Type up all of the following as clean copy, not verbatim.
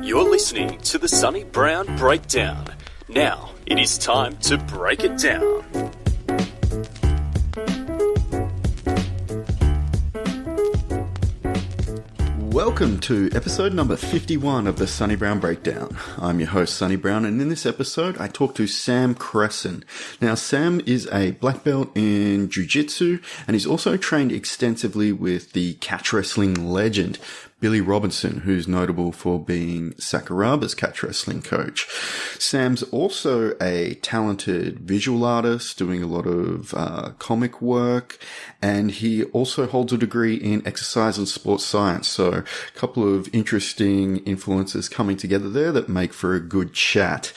You're listening to the Sonny Brown Breakdown. Now, it is time to break it down. Welcome to episode number 51 of the Sonny Brown Breakdown. I'm your host, Sonny Brown, and in this episode, I talk to Sam Kressin. Now, Sam is a black belt in Jiu-Jitsu, and he's also trained extensively with the catch wrestling legend, Billy Robinson, who's notable for being Sakuraba's catch wrestling coach. Sam's also a talented visual artist, doing a lot of comic work, and he also holds a degree in exercise and sports science. So a couple of interesting influences coming together there that make for a good chat.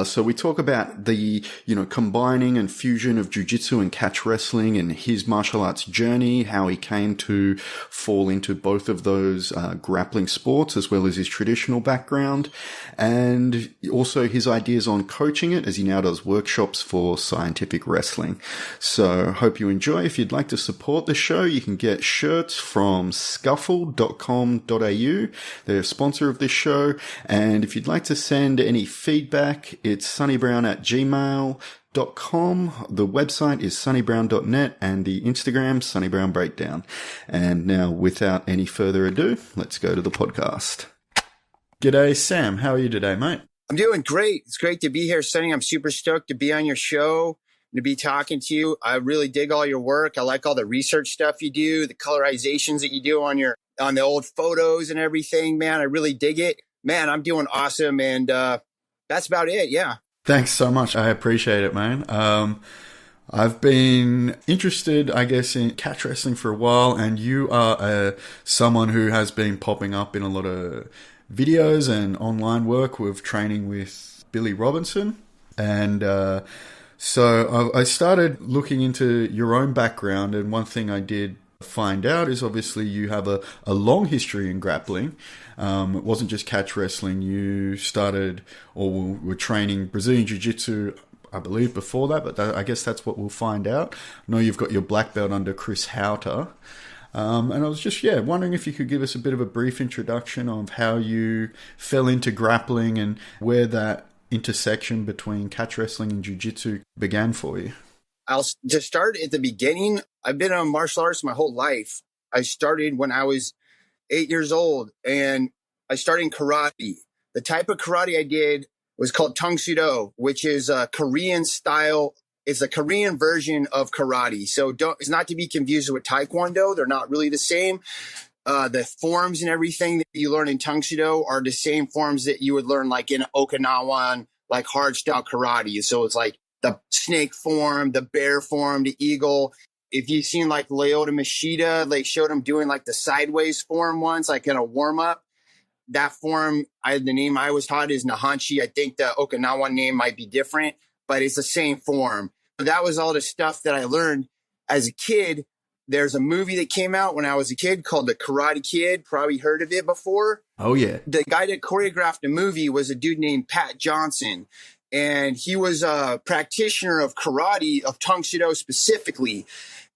So we talk about the, combining and fusion of jiu-jitsu and catch wrestling and his martial arts journey, how he came to fall into both of those grappling sports as well as his traditional background, and also his ideas on coaching it as he now does workshops for scientific wrestling. So hope you enjoy. If you'd like to support the show, you can get shirts from scuffle.com.au. They're a sponsor of this show. And if you'd like to send any feedback, it's sunnybrown@gmail.com. The website is sunnybrown.net and the Instagram, Sonny Brown Breakdown. And now, without any further ado, let's go to the podcast. G'day, Sam. How are you today, mate? I'm doing great. It's great to be here, Sonny. I'm super stoked to be on your show, to be talking to you. I really dig all your work. I like all the research stuff you do, the colorizations that you do on the old photos and everything, man. I really dig it. Man, I'm doing awesome. And that's about it. Yeah. Thanks so much. I appreciate it, man. I've been interested, I guess, in catch wrestling for a while, and you are someone who has been popping up in a lot of videos and online work with training with Billy Robinson. And so I started looking into your own background, and one thing I did find out is obviously you have a long history in grappling. It wasn't just catch wrestling. You started or were training Brazilian Jiu-Jitsu, I believe, before that, but I guess that's what we'll find out. I know you've got your black belt under Chris Hauter. And I was just, wondering if you could give us a bit of a brief introduction of how you fell into grappling and where that intersection between catch wrestling and Jiu-Jitsu began for you. I'll just start at the beginning. I've been on martial arts my whole life. I started when I was 8 years old, and I started in karate. The type of karate I did was called Tang Soo Do, which is a Korean style. It's a Korean version of karate. So it's not to be confused with Taekwondo. They're not really the same. The forms and everything that you learn in Tang Soo Do are the same forms that you would learn like in Okinawan, like hard style karate. So it's like the snake form, the bear form, the eagle. If you've seen like Lyoto Machida, they showed him doing like the sideways form once, like in a warm up. That form, the name I was taught is Nahanchi. I think the Okinawan name might be different, but it's the same form. That was all the stuff that I learned as a kid. There's a movie that came out when I was a kid called The Karate Kid. Probably heard of it before. Oh, yeah. The guy that choreographed the movie was a dude named Pat Johnson. And he was a practitioner of karate, of Tang Soo Do specifically.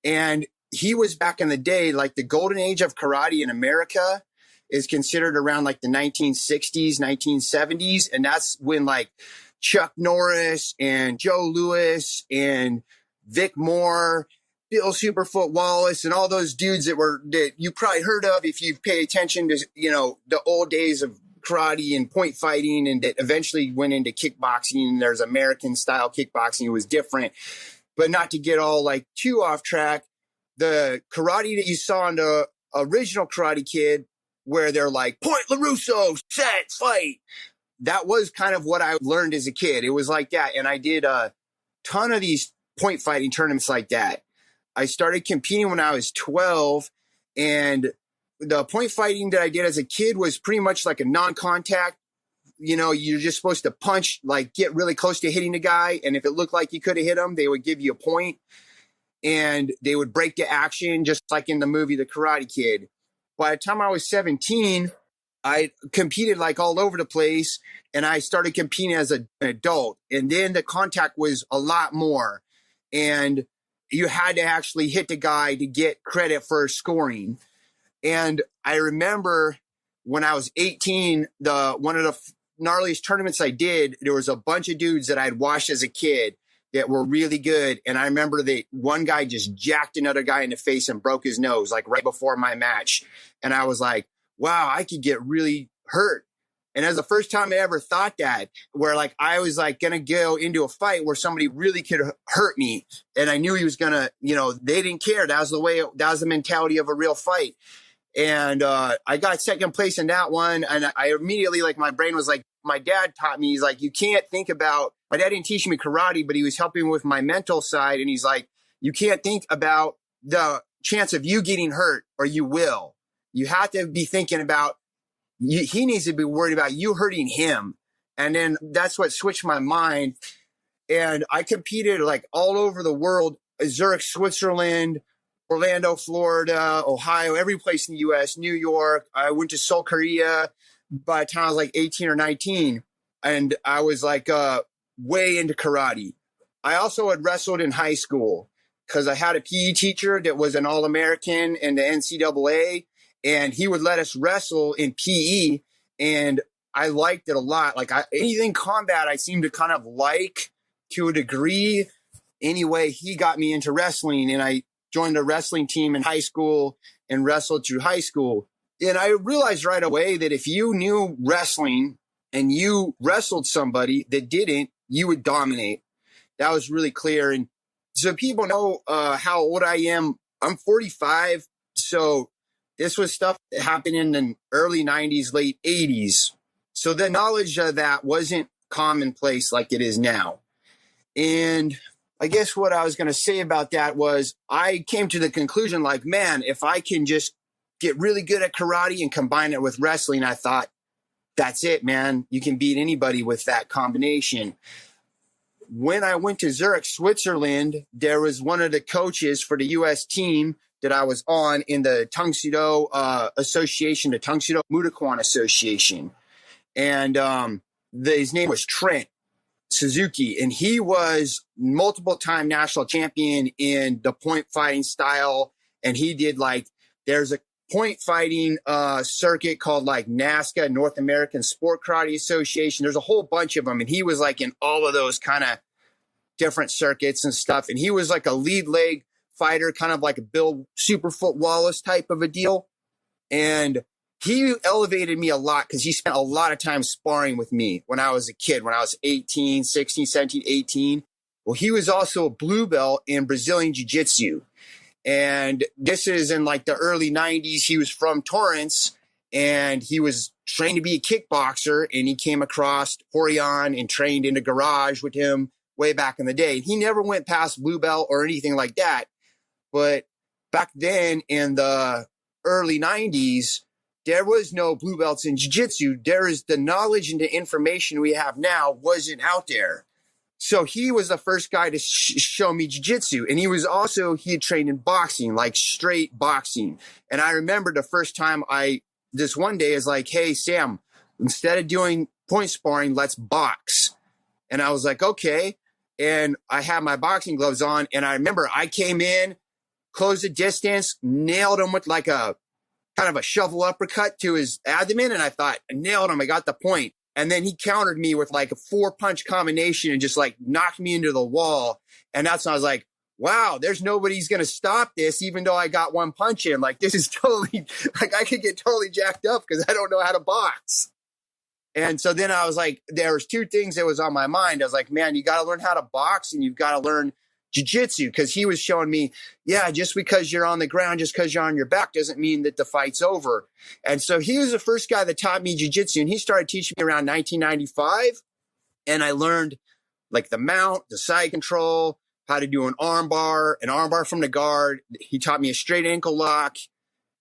And he was back in the day, like the golden age of karate in America is considered around like the 1960s, 1970s. And that's when like Chuck Norris and Joe Louis and Vic Moore, Bill Superfoot Wallace, and all those dudes that you probably heard of if you pay attention to, the old days of karate and point fighting, and that eventually went into kickboxing. There's American style kickboxing. It was different, but not to get all like too off track. The karate that you saw in the original Karate Kid, where they're like point LaRusso, set, fight. That was kind of what I learned as a kid. It was like that. And I did a ton of these point fighting tournaments like that. I started competing when I was 12, and the point fighting that I did as a kid was pretty much like a non-contact. You're just supposed to punch, like get really close to hitting the guy. And if it looked like you could have hit him, they would give you a point, and they would break the action just like in the movie The Karate Kid. By the time I was 17, I competed like all over the place, and I started competing as an adult. And then the contact was a lot more, and you had to actually hit the guy to get credit for scoring. And I remember when I was 18, one of the gnarliest tournaments I did, there was a bunch of dudes that I'd watched as a kid that were really good. And I remember one guy just jacked another guy in the face and broke his nose, like right before my match. And I was like, wow, I could get really hurt. And that was the first time I ever thought that, where like I was like going to go into a fight where somebody really could hurt me. And I knew he was going to, they didn't care. That was the mentality of a real fight. And I got second place in that one. And I immediately, like, my brain was like, my dad taught me, he's like, you can't think about, my dad didn't teach me karate, but he was helping with my mental side. And he's like, you can't think about the chance of you getting hurt, or you will. You have to be thinking about, he needs to be worried about you hurting him. And then that's what switched my mind. And I competed like all over the world, Zurich, Switzerland, Orlando, Florida, Ohio, every place in the U.S., New York. I went to Seoul, Korea by the time I was like 18 or 19. And I was like way into karate. I also had wrestled in high school because I had a PE teacher that was an All-American in the NCAA. And he would let us wrestle in PE, and I liked it a lot. Like anything combat, I seemed to kind of like to a degree. Anyway, he got me into wrestling, and I joined a wrestling team in high school and wrestled through high school. And I realized right away that if you knew wrestling and you wrestled somebody that didn't, you would dominate. That was really clear. And so people know how old I am. I'm 45, so this was stuff that happened in the early 90s, late 80s. So the knowledge of that wasn't commonplace like it is now. And I guess what I was going to say about that was I came to the conclusion, like, man, if I can just get really good at karate and combine it with wrestling, I thought, that's it, man. You can beat anybody with that combination. When I went to Zurich, Switzerland, there was one of the coaches for the U.S. team that I was on in the Ʇᴏᴜ Association, the Ʇᴏᴜ Mudaquan Association. And his name was Trent Suzuki, and he was multiple-time national champion in the point fighting style. And he did there's a point fighting circuit called like NASCA, North American Sport Karate Association. There's a whole bunch of them. And he was like in all of those kind of different circuits and stuff. And he was like a lead leg fighter, kind of like a Bill Superfoot Wallace type of a deal. And he elevated me a lot because he spent a lot of time sparring with me when I was a kid, when I was 18, 16, 17, 18. Well, he was also a blue belt in Brazilian Jiu-Jitsu. And this is in like the early 90s. He was from Torrance, and he was trained to be a kickboxer. And he came across Horion and trained in a garage with him way back in the day. He never went past blue belt or anything like that. But back then in the early 90s, there was no blue belts in jiu-jitsu. There is the knowledge and the information we have now wasn't out there. So he was the first guy to show me jiu-jitsu. And he had trained in boxing, like straight boxing. And I remember the first time this one day is like, hey, Sam, instead of doing point sparring, let's box. And I was like, okay. And I had my boxing gloves on. And I remember I came in, closed the distance, nailed him with like a kind of a shovel uppercut to his abdomen. And I thought, I nailed him. I got the point. And then he countered me with like a 4-punch combination and just like knocked me into the wall. And that's when I was like, wow, there's nobody's going to stop this, even though I got one punch in. Like, this is totally, like, I could get totally jacked up because I don't know how to box. And so then I was like, there was 2 things that was on my mind. I was like, man, you got to learn how to box and you've got to learn jiu-jitsu, because he was showing me, yeah, just because you're on the ground, just because you're on your back doesn't mean that the fight's over. And so he was the first guy that taught me jiu-jitsu, and he started teaching me around 1995. And I learned like the mount, the side control, how to do an arm bar from the guard. He taught me a straight ankle lock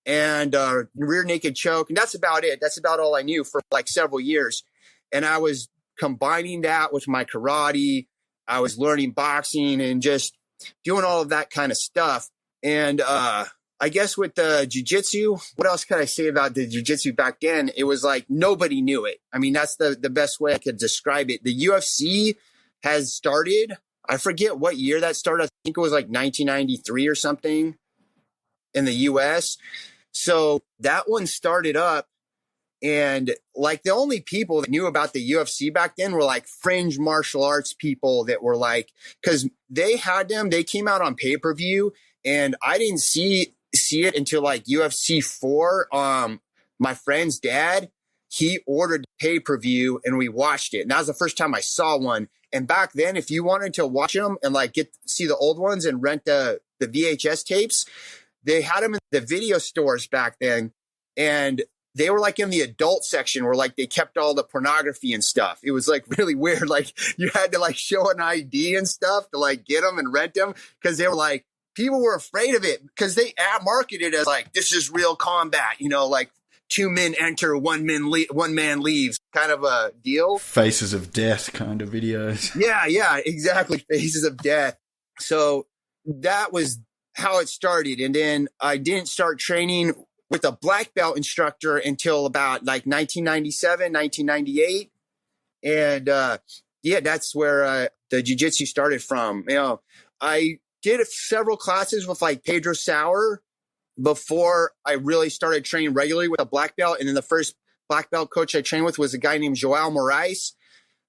and rear naked choke. And that's about it. That's about all I knew for like several years. And I was combining that with my karate. I was learning boxing and just doing all of that kind of stuff. And I guess with the jiu-jitsu, what else could I say about the jiu-jitsu back then? It was like nobody knew it. I mean, that's the best way I could describe it. The UFC has started. I forget what year that started. I think it was like 1993 or something in the US. So that one started up And like the only people that knew about the UFC back then were like fringe martial arts people that were like, because they came out on pay-per-view, and I didn't see it until like UFC 4. My friend's dad, he ordered pay-per-view and we watched it. And that was the first time I saw one. And back then, if you wanted to watch them and like see the old ones and rent the VHS tapes, they had them in the video stores back then. And they were like in the adult section where like they kept all the pornography and stuff. It was like really weird. Like you had to like show an ID and stuff to like get them and rent them, because they were like, people were afraid of it because they marketed it as like, this is real combat, you know, like 2 men enter, 1 man leaves kind of a deal. Faces of death kind of videos. Yeah, exactly. Faces of death. So that was how it started. And then I didn't start training with a black belt instructor until about like 1997, 1998. And that's where the jiu-jitsu started from. You know, I did several classes with like Pedro Sauer before I really started training regularly with a black belt. And then the first black belt coach I trained with was a guy named João Moraes,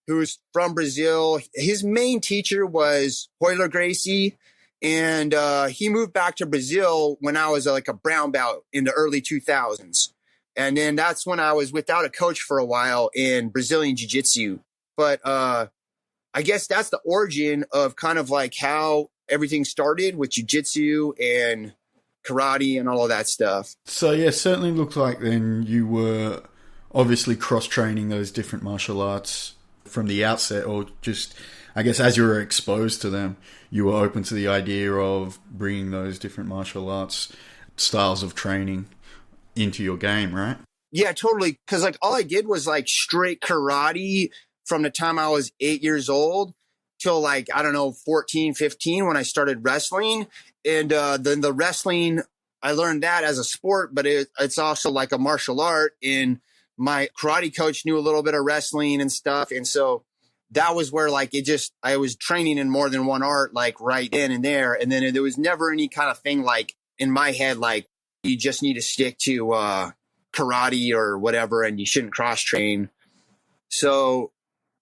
who's from Brazil. His main teacher was Royler Gracie. And he moved back to Brazil when I was like a brown belt in the early 2000s. And then that's when I was without a coach for a while in Brazilian Jiu-Jitsu. But I guess that's the origin of kind of like how everything started with Jiu-Jitsu and karate and all of that stuff. So yeah, certainly looked like then you were obviously cross-training those different martial arts from the outset, or just, I guess, as you were exposed to them, you were open to the idea of bringing those different martial arts styles of training into your game, right? Yeah, totally. Because like all I did was like straight karate from the time I was 8 years old till like, I don't know, 14, 15 when I started wrestling. And then the wrestling, I learned that as a sport, but it's also like a martial art. And my karate coach knew a little bit of wrestling and stuff. And so that was where like I was training in more than one art, like right then and there. And then there was never any kind of thing like in my head, like you just need to stick to karate or whatever, and you shouldn't cross train. So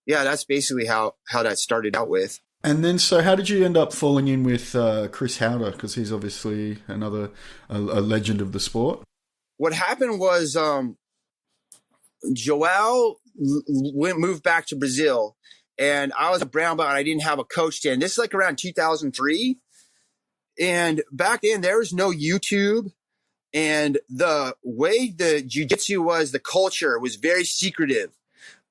yeah, that's basically how that started out with. And then, so how did you end up falling in with Chris Hauter? Because he's obviously another a legend of the sport. What happened was João moved back to Brazil, and I was a brown belt and I didn't have a coach then. This is like around 2003. And back then there was no YouTube. And the way the jiu-jitsu was, the culture was very secretive.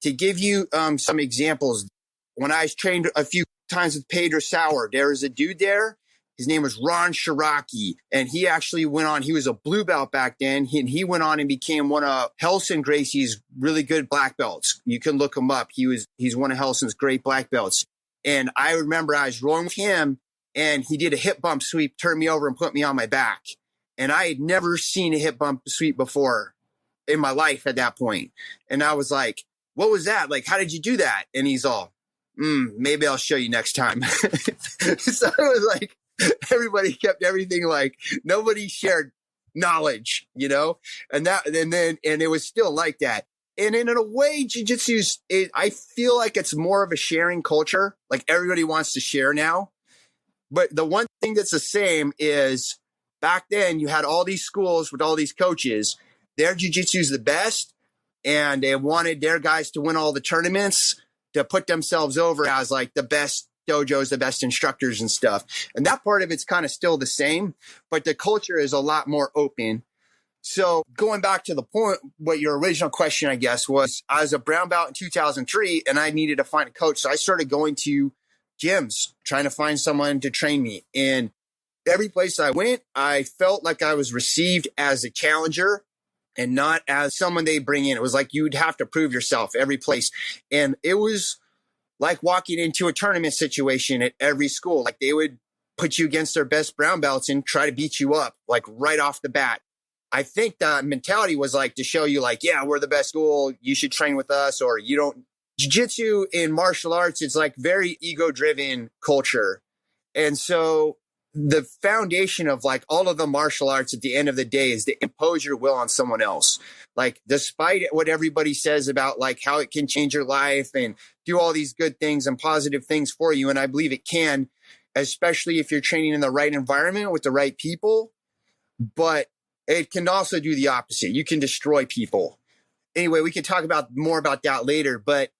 To give you some examples, when I was trained a few times with Pedro Sauer, there was a dude there. His name was Ron Shiraki, and he actually went on. He was a blue belt back then. He went on and became one of Helson Gracie's really good black belts. You can look him up. He's one of Helson's great black belts. And I remember I was rolling with him, and he did a hip bump sweep, turned me over, and put me on my back. And I had never seen a hip bump sweep before in my life at that point. And I was like, what was that? Like, how did you do that? And he's all, maybe I'll show you next time. So it was like, everybody kept everything, like nobody shared knowledge, you know, and it was still like that. And in a way, jiu-jitsu, I feel like it's more of a sharing culture. Like everybody wants to share now. But the one thing that's the same is back then you had all these schools with all these coaches. Their jiu-jitsu is the best, and they wanted their guys to win all the tournaments to put themselves over as like the best dojos, the best instructors and stuff. And that part of it's kind of still the same, but the culture is a lot more open. So going back to the point, what your original question, I guess, was I was a brown belt in 2003 and I needed to find a coach. So I started going to gyms, trying to find someone to train me. And every place I went, I felt like I was received as a challenger and not as someone they bring in. It was like you'd have to prove yourself every place. And it was like walking into a tournament situation at every school. Like they would put you against their best brown belts and try to beat you up, like right off the bat. I think the mentality was like to show you like, yeah, we're the best school. You should train with us, or you don't. Jiu-jitsu in martial arts, it's like very ego-driven culture. And so the foundation of like all of the martial arts at the end of the day is to impose your will on someone else. Like, despite what everybody says about like how it can change your life and do all these good things and positive things for you. And I believe it can, especially if you're training in the right environment with the right people, but it can also do the opposite. You can destroy people. Anyway, we can talk about more about that later, but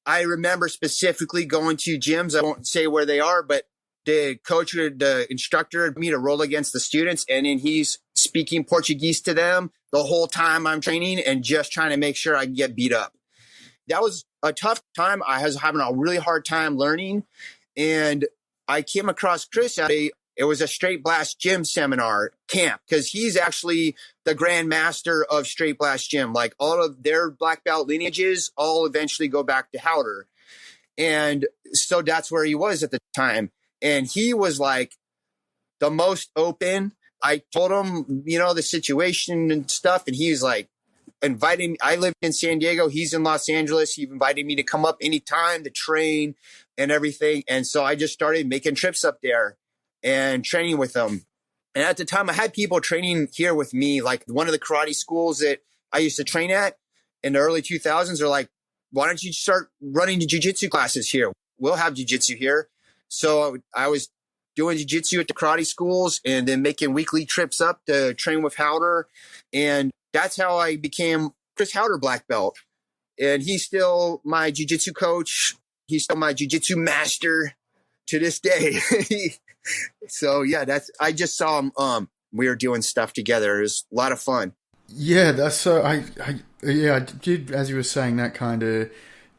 I remember specifically going to gyms. I won't say where they are, but the coach or the instructor me to roll against the students, and then he's speaking Portuguese to them the whole time I'm training and just trying to make sure I get beat up. That was a tough time. I was having a really hard time learning, and I came across Chris at it was a Straight Blast Gym seminar camp, because he's actually the Grand Master of Straight Blast Gym. Like, all of their black belt lineages all eventually go back to Hauter. And so that's where he was at the time. And he was like the most open. I told him, the situation and stuff. And he was like inviting me. I lived in San Diego. He's in Los Angeles. He invited me to come up anytime to train and everything. And so I just started making trips up there and training with them. And at the time I had people training here with me. Like, one of the karate schools that I used to train at in the early 2000s are like, why don't you start running the jiu-jitsu classes here? We'll have jiu-jitsu here. So I was doing jiu-jitsu at the karate schools and then making weekly trips up to train with Hauter. And that's how I became Chris Hauter black belt. And he's still my jiu-jitsu coach. He's still my jiu-jitsu master to this day. So yeah, I just saw him. We were doing stuff together. It was a lot of fun. Yeah, that's so. I did, as you were saying, that kind of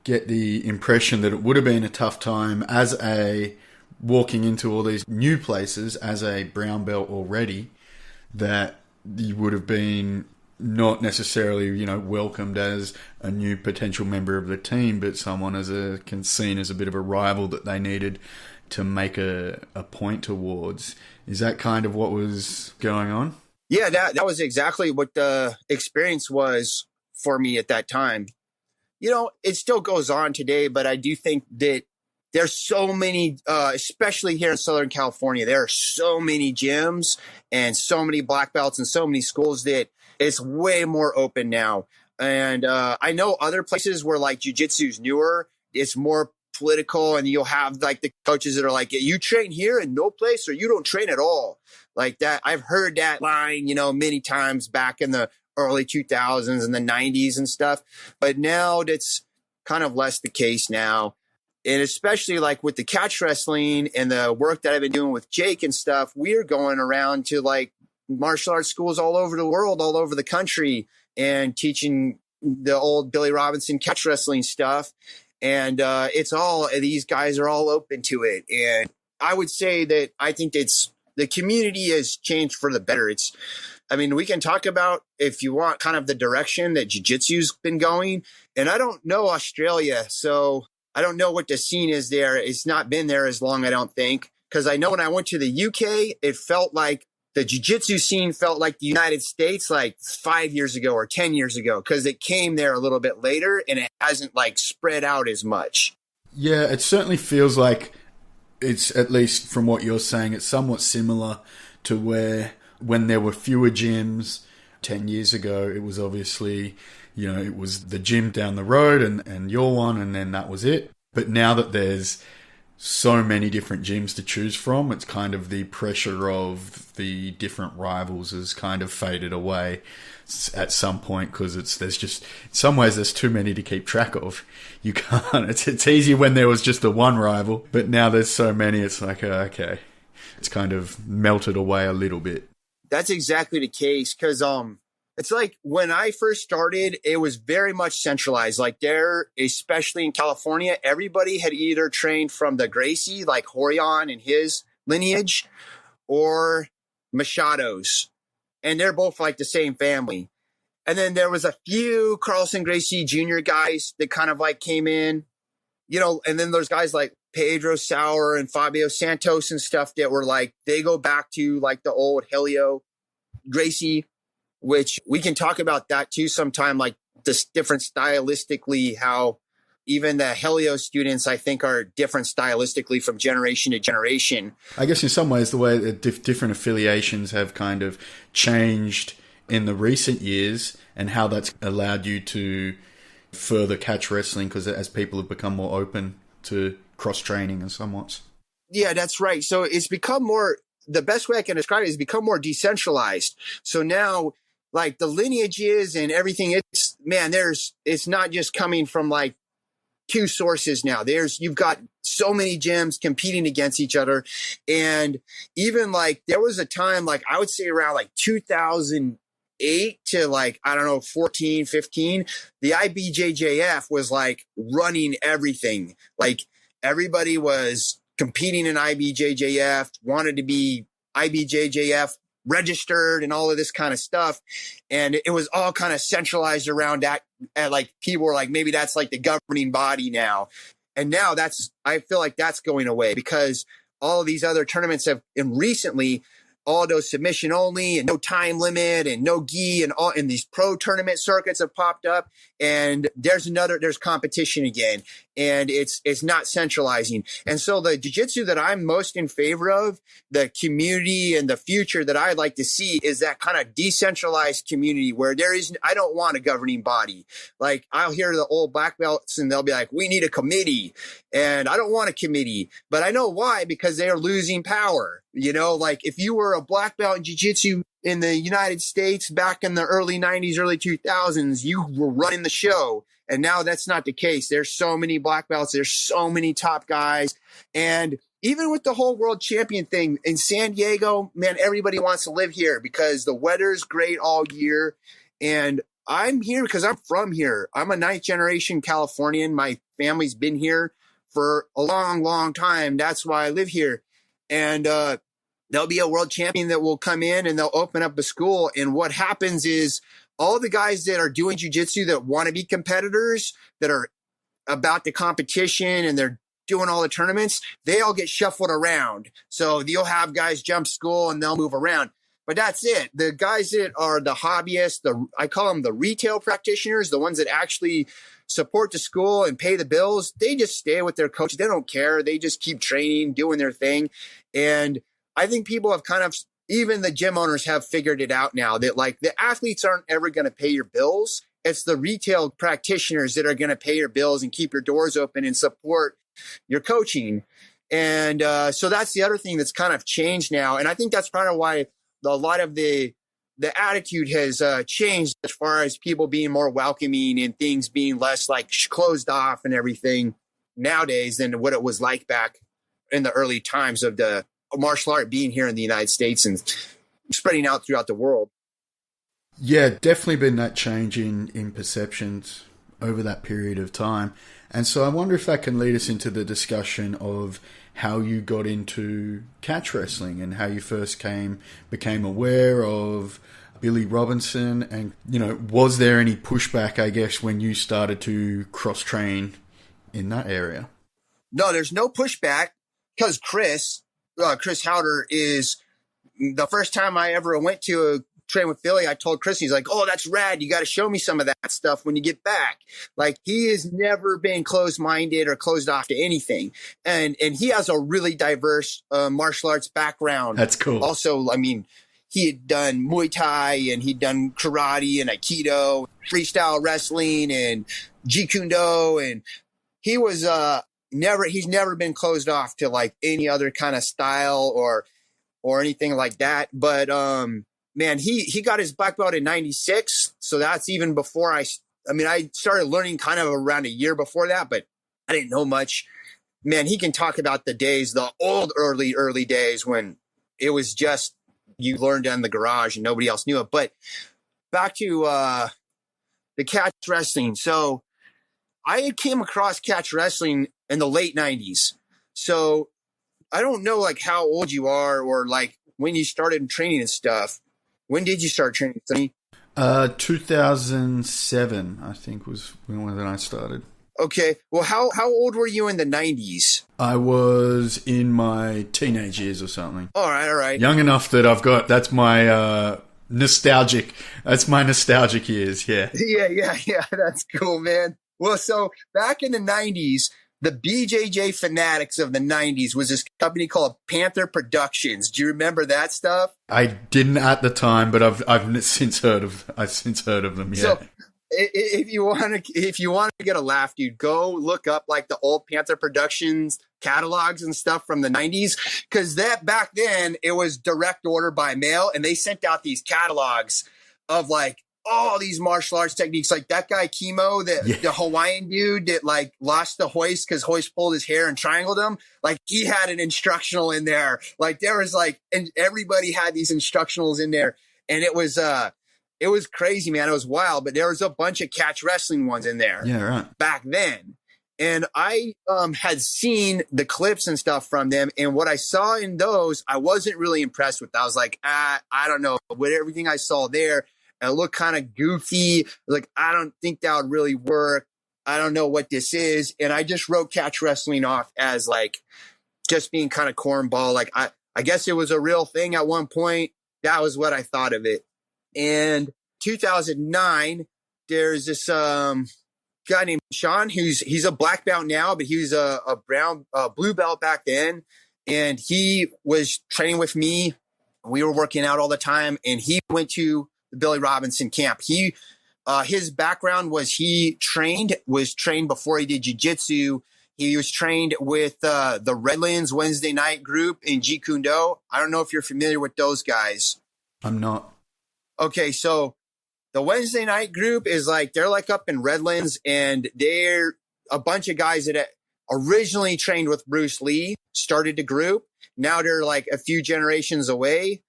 get the impression that it would have been a tough time as a walking into all these new places as a brown belt already, that you would have been not necessarily, welcomed as a new potential member of the team, but someone seen as a bit of a rival that they needed to make a point towards. Is that kind of what was going on? Yeah, that was exactly what the experience was for me at that time. It still goes on today, but I do think that there's so many, especially here in Southern California, there are so many gyms and so many black belts and so many schools that it's way more open now. And I know other places where like jiu-jitsu's newer, it's more political, and you'll have like the coaches that are like, you train here in no place or you don't train at all. Like that. I've heard that line, many times back in the early 2000s and the 90s and stuff. But now that's kind of less the case now. And especially like with the catch wrestling and the work that I've been doing with Jake and stuff, we're going around to like martial arts schools all over the world, all over the country, and teaching the old Billy Robinson catch wrestling stuff. And these guys are all open to it. And I would say that I think the community has changed for the better. We can talk about, if you want, kind of the direction that jiu-jitsu's been going. And I don't know Australia, so I don't know what the scene is there. It's not been there as long, I don't think. Because I know when I went to the UK, it felt like the jiu-jitsu scene felt like the United States like 5 years ago or 10 years ago, because it came there a little bit later and it hasn't like spread out as much. Yeah, it certainly feels like it's, at least from what you're saying, it's somewhat similar to where when there were fewer gyms 10 years ago, it was obviously, it was the gym down the road and your one, and then that was it. But now that there's so many different gyms to choose from, it's kind of the pressure of the different rivals has kind of faded away at some point, because there's just, in some ways, there's too many to keep track of. You can't. It's easy when there was just the one rival, but now there's so many. It's like, okay, it's kind of melted away a little bit. That's exactly the case, because it's like when I first started, it was very much centralized. Like there, especially in California, everybody had either trained from the Gracie, like Horion and his lineage, or Machado's. And they're both like the same family. And then there was a few Carlson Gracie Jr. guys that kind of like came in, and then there's guys like Pedro Sauer and Fabio Santos and stuff that were like, they go back to like the old Helio Gracie, which we can talk about that too sometime, like this different stylistically, how even the Helio students, I think, are different stylistically from generation to generation. I guess in some ways the way that different affiliations have kind of changed in the recent years and how that's allowed you to further catch wrestling, because as people have become more open to cross-training and somewhat. Yeah, that's right. So it's become more, the best way I can describe it is become more decentralized. So now, like the lineages and everything, it's not just coming from like two sources now. You've got so many gyms competing against each other. And even like there was a time, like I would say around like 2008 to like, I don't know, 14, 15, the IBJJF was like running everything. Like everybody was competing in IBJJF, wanted to be IBJJF registered and all of this kind of stuff. And it was all kind of centralized around that. And like people were like, maybe that's like the governing body now. And now I feel like that's going away because all of these other tournaments and recently all those submission only and no time limit and no gi and these pro tournament circuits have popped up, and there's competition again, and it's not centralizing. And so the jiu-jitsu that I'm most in favor of, the community and the future that I'd like to see is that kind of decentralized community where I don't want a governing body. Like I'll hear the old black belts and they'll be like, we need a committee, and I don't want a committee, but I know why, because they are losing power. You know, like if you were a black belt in jiu-jitsu in the United States back in the early 90s, early 2000s, you were running the show. And now that's not the case. There's so many black belts. There's so many top guys. And even with the whole world champion thing in San Diego, man, everybody wants to live here because the weather's great all year. And I'm here because I'm from here. I'm a ninth generation Californian. My family's been here for a long, long time. That's why I live here. And there'll be a world champion that will come in and they'll open up a school. And what happens is all the guys that are doing jiu-jitsu that want to be competitors, that are about the competition and they're doing all the tournaments, they all get shuffled around. So you'll have guys jump school and they'll move around. But that's it. The guys that are the hobbyists, I call them the retail practitioners, the ones that actually support the school and pay the bills, they just stay with their coach. They don't care. They just keep training, doing their thing. And I think people have kind of, even the gym owners have figured it out now that like the athletes aren't ever going to pay your bills. It's the retail practitioners that are going to pay your bills and keep your doors open and support your coaching. And so that's the other thing that's kind of changed now. And I think that's kind of why a lot of the attitude has changed as far as people being more welcoming and things being less like closed off and everything nowadays than what it was like back in the early times of the martial art being here in the United States and spreading out throughout the world. Yeah, definitely been that change in perceptions over that period of time. And so I wonder if that can lead us into the discussion of how you got into catch wrestling and how you first became aware of Billy Robinson. And, you know, was there any pushback, I guess, when you started to cross-train in that area? No, there's no pushback because Chris Hauter is the first time I ever went to train with Philly. I told Chris, he's like, oh, that's rad. You got to show me some of that stuff when you get back. Like he has never been closed-minded or closed off to anything. And he has a really diverse martial arts background. That's cool. Also, I mean, he had done Muay Thai and he'd done karate and Aikido, freestyle wrestling and Jeet Kune Do. And he was, he's never been closed off to like any other kind of style or anything like that. But, man, he got his black belt in 96. So that's even before I started learning kind of around a year before that, but I didn't know much. Man, he can talk about the days, the old, early days when it was just, you learned in the garage and nobody else knew it. But back to, the catch wrestling. So I came across catch wrestling in the late 90s. So I don't know like how old you are or like when you started training and stuff. When did you start training, Sonny? 2007, I think, was when I started. Okay. Well, how old were you in the 90s? I was in my teenage years or something. All right. Young enough that that's my nostalgic years, yeah. Yeah. That's cool, man. Well, so back in the 90s, the BJJ fanatics of the 90s was this company called Panther Productions. Do you remember that stuff? I didn't at the time, but I've since heard of them. Yeah. So if you want to get a laugh, dude, go look up like the old Panther Productions catalogs and stuff from the 90s, because that back then it was direct order by mail, and they sent out these catalogs of like all these martial arts techniques. Like that guy Chemo, the Hawaiian dude that like lost the hoist because Hoist pulled his hair and triangled him. Like he had an instructional in there. Like there was like, and everybody had these instructionals in there, and it was crazy, man. It was wild, but there was a bunch of catch wrestling ones in there. Yeah, right. Back then. And I had seen the clips and stuff from them. And what I saw in those, I wasn't really impressed with. I was like, I don't know. With everything I saw there, it looked kind of goofy. Like, I don't think that would really work. I don't know what this is. And I just wrote catch wrestling off as like just being kind of cornball. Like, I guess it was a real thing at one point. That was what I thought of it. And 2009, there's this guy named Sean, he's a black belt now, but he was a blue belt back then. And he was training with me. We were working out all the time, and he went to the Billy Robinson camp. His background was was trained before he did jiu-jitsu. He was trained with the Redlands Wednesday night group in Jeet Kune Do. I don't know if you're familiar with those guys. I'm not. Okay, so the Wednesday night group is like, they're like up in Redlands, and they're a bunch of guys that originally trained with Bruce Lee, started the group. Now they're like a few generations away,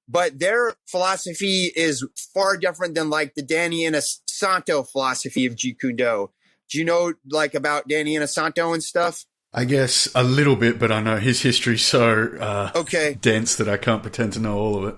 but their philosophy is far different than like the Danny Inosanto philosophy of Jeet Kune Do. Do you know like about Danny Inosanto and stuff? I guess a little bit, but I know his history's so dense that I can't pretend to know all of it.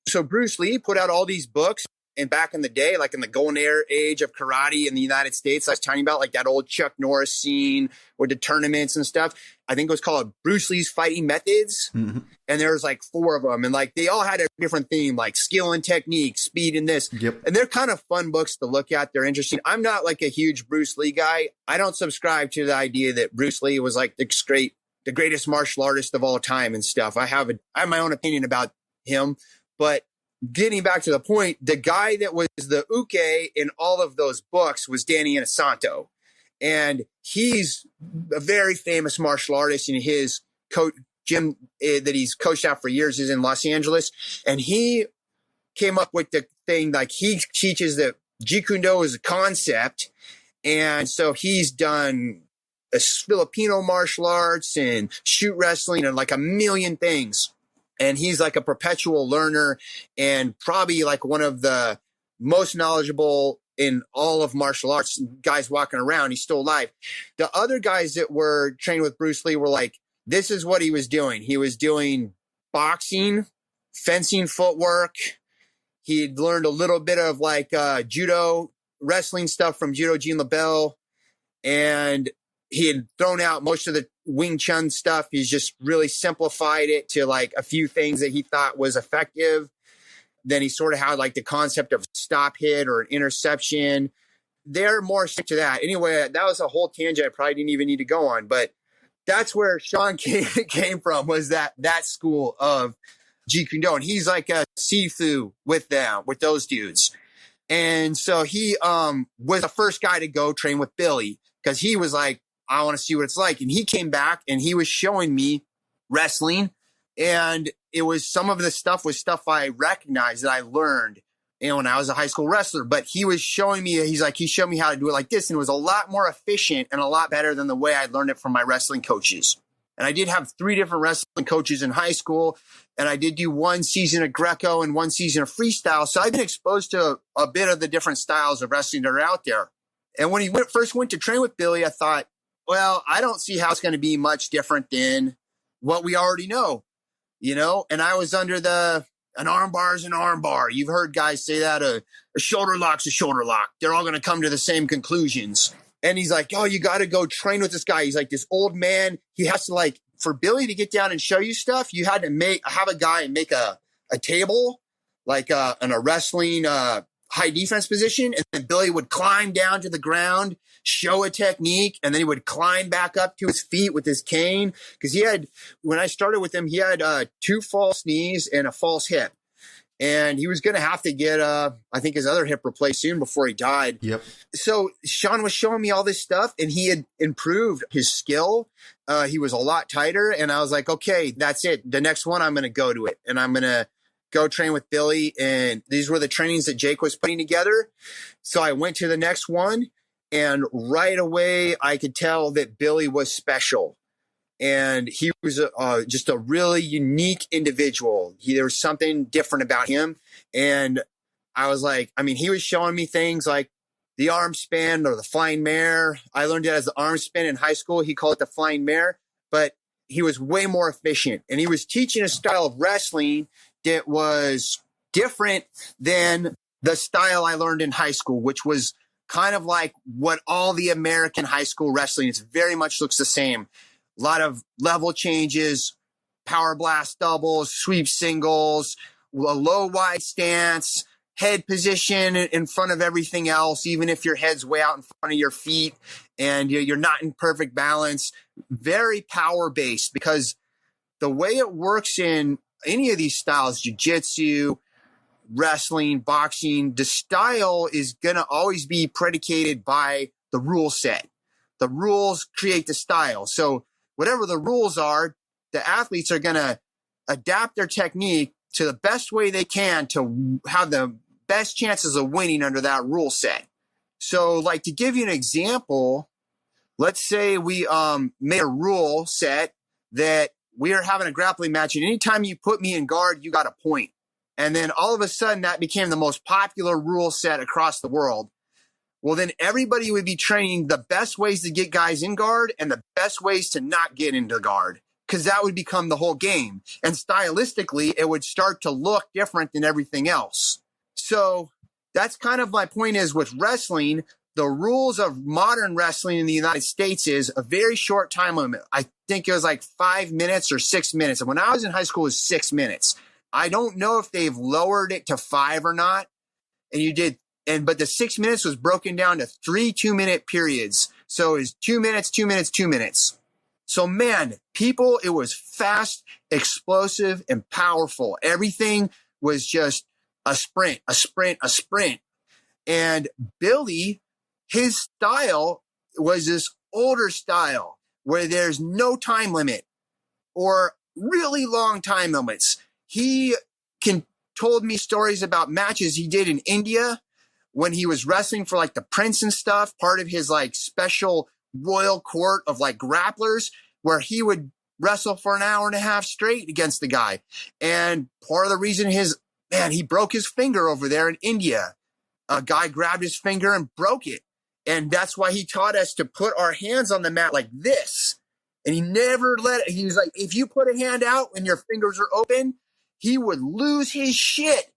So Bruce Lee put out all these books. And back in the day, like in the golden age of karate in the United States, I was talking about like that old Chuck Norris scene with the tournaments and stuff. I think it was called Bruce Lee's Fighting Methods. Mm-hmm. And there was like 4 of them. And like they all had a different theme, like skill and technique, speed and this. Yep. And they're kind of fun books to look at. They're interesting. I'm not like a huge Bruce Lee guy. I don't subscribe to the idea that Bruce Lee was like the greatest martial artist of all time and stuff. I have my own opinion about him, but getting back to the point, the guy that was the uke in all of those books was Danny Inosanto. And he's a very famous martial artist, and his gym that he's coached out for years is in Los Angeles. And he came up with the thing, like he teaches that Jeet Kune Do is a concept. And so he's done a Filipino martial arts and shoot wrestling and like a million things. And he's like a perpetual learner and probably like one of the most knowledgeable in all of martial arts guys walking around. He's still alive. The other guys that were trained with Bruce Lee were like, this is what he was doing. He was doing boxing, fencing footwork. He'd learned a little bit of like judo, wrestling stuff from Judo Jean LaBelle. And he had thrown out most of the Wing Chun stuff. He's just really simplified it to like a few things that he thought was effective. Then he sort of had like the concept of stop hit or an interception. They're more stick to that. Anyway, that was a whole tangent I probably didn't even need to go on, but that's where Sean came from, was that school of Jeet Kune Do. And he's like a Sifu with those dudes. And so he was the first guy to go train with Billy, because he was like, I want to see what it's like. And he came back and he was showing me wrestling. And it was some of the stuff was stuff I recognized that I learned, when I was a high school wrestler. But he was showing me, he showed me how to do it like this. And it was a lot more efficient and a lot better than the way I learned it from my wrestling coaches. And I did have 3 different wrestling coaches in high school. And I did do 1 season of Greco and 1 season of freestyle. So I've been exposed to a bit of the different styles of wrestling that are out there. And when he first went to train with Billy, I thought, well, I don't see how it's going to be much different than what we already know, And I was under an arm bar is an arm bar. You've heard guys say that, a shoulder lock's a shoulder lock. They're all going to come to the same conclusions. And he's like, oh, you got to go train with this guy. He's like this old man. He has to like, for Billy to get down and show you stuff, you had to have a guy make a table, like in a wrestling high defense position, and then Billy would climb down to the ground, show a technique, and then he would climb back up to his feet with his cane. Because when I started with him, he had 2 false knees and a false hip. And he was going to have to get, I think, his other hip replaced soon before he died. Yep. So Sean was showing me all this stuff, and he had improved his skill. He was a lot tighter, and I was like, okay, that's it. The next one, I'm going to go to it, and I'm going to go train with Billy. And these were the trainings that Jake was putting together. So I went to the next one, and right away, I could tell that Billy was special. And he was just a really unique individual. There was something different about him. And I was like, I mean, he was showing me things like the arm spin or the flying mare. I learned it as the arm spin in high school. He called it the flying mare, but he was way more efficient. And he was teaching a style of wrestling that was different than the style I learned in high school, which was kind of like what all the American high school wrestling is. Very much looks the same. A lot of level changes, power blast doubles, sweep singles, a low wide stance, head position in front of everything else, even if your head's way out in front of your feet and you're not in perfect balance. Very power based, because the way it works in any of these styles, jiu-jitsu, wrestling, boxing, the style is going to always be predicated by the rule set. The rules create the style. So whatever the rules are, the athletes are going to adapt their technique to the best way they can to have the best chances of winning under that rule set. So, like, to give you an example, let's say we made a rule set that we are having a grappling match, and anytime you put me in guard, you got a point. And then all of a sudden, that became the most popular rule set across the world. Well, then everybody would be training the best ways to get guys in guard and the best ways to not get into guard, because that would become the whole game. And stylistically, it would start to look different than everything else. So that's kind of my point is with wrestling, the rules of modern wrestling in the United States is a very short time limit. I think it was like 5 minutes or 6 minutes. And when I was in high school, it was 6 minutes. I don't know if they've lowered it to 5 or not. But the 6 minutes was broken down to 3 2-minute periods. So it's 2 minutes, 2 minutes, 2 minutes. So man, people, it was fast, explosive, and powerful. Everything was just a sprint, a sprint, a sprint. And Billy, his style was this older style where there's no time limit or really long time limits. He told me stories about matches he did in India when he was wrestling for like the prince and stuff, part of his like special royal court of like grapplers, where he would wrestle for an hour and a half straight against the guy. And part of the reason he broke his finger over there in India. A guy grabbed his finger and broke it. And that's why he taught us to put our hands on the mat like this. And he never he was like, if you put a hand out and your fingers are open, he would lose his shit.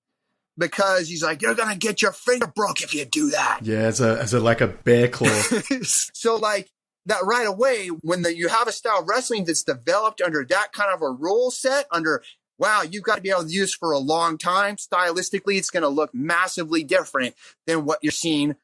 Because he's like, you're going to get your finger broke if you do that. Yeah, as a like a bear claw. So like that right away, when you have a style of wrestling that's developed under that kind of a rule set, wow, you've got to be able to use for a long time. Stylistically, it's going to look massively different than what you're seeing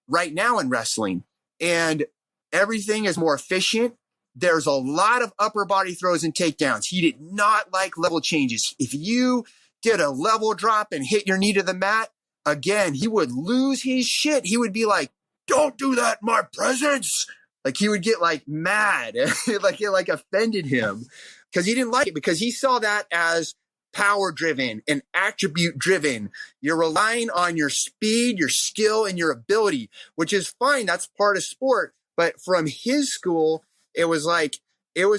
right now in wrestling. And everything is more efficient. There's a lot of upper body throws and takedowns. He did not like level changes. If you did a level drop and hit your knee to the mat, again, he would lose his shit. He would be like, don't do that in my presence. Like he would get like mad, like it like offended him because he didn't like it, because he saw that as power driven and attribute driven. You're relying on your speed, your skill, and your ability, which is fine. That's part of sport. But from his school, it was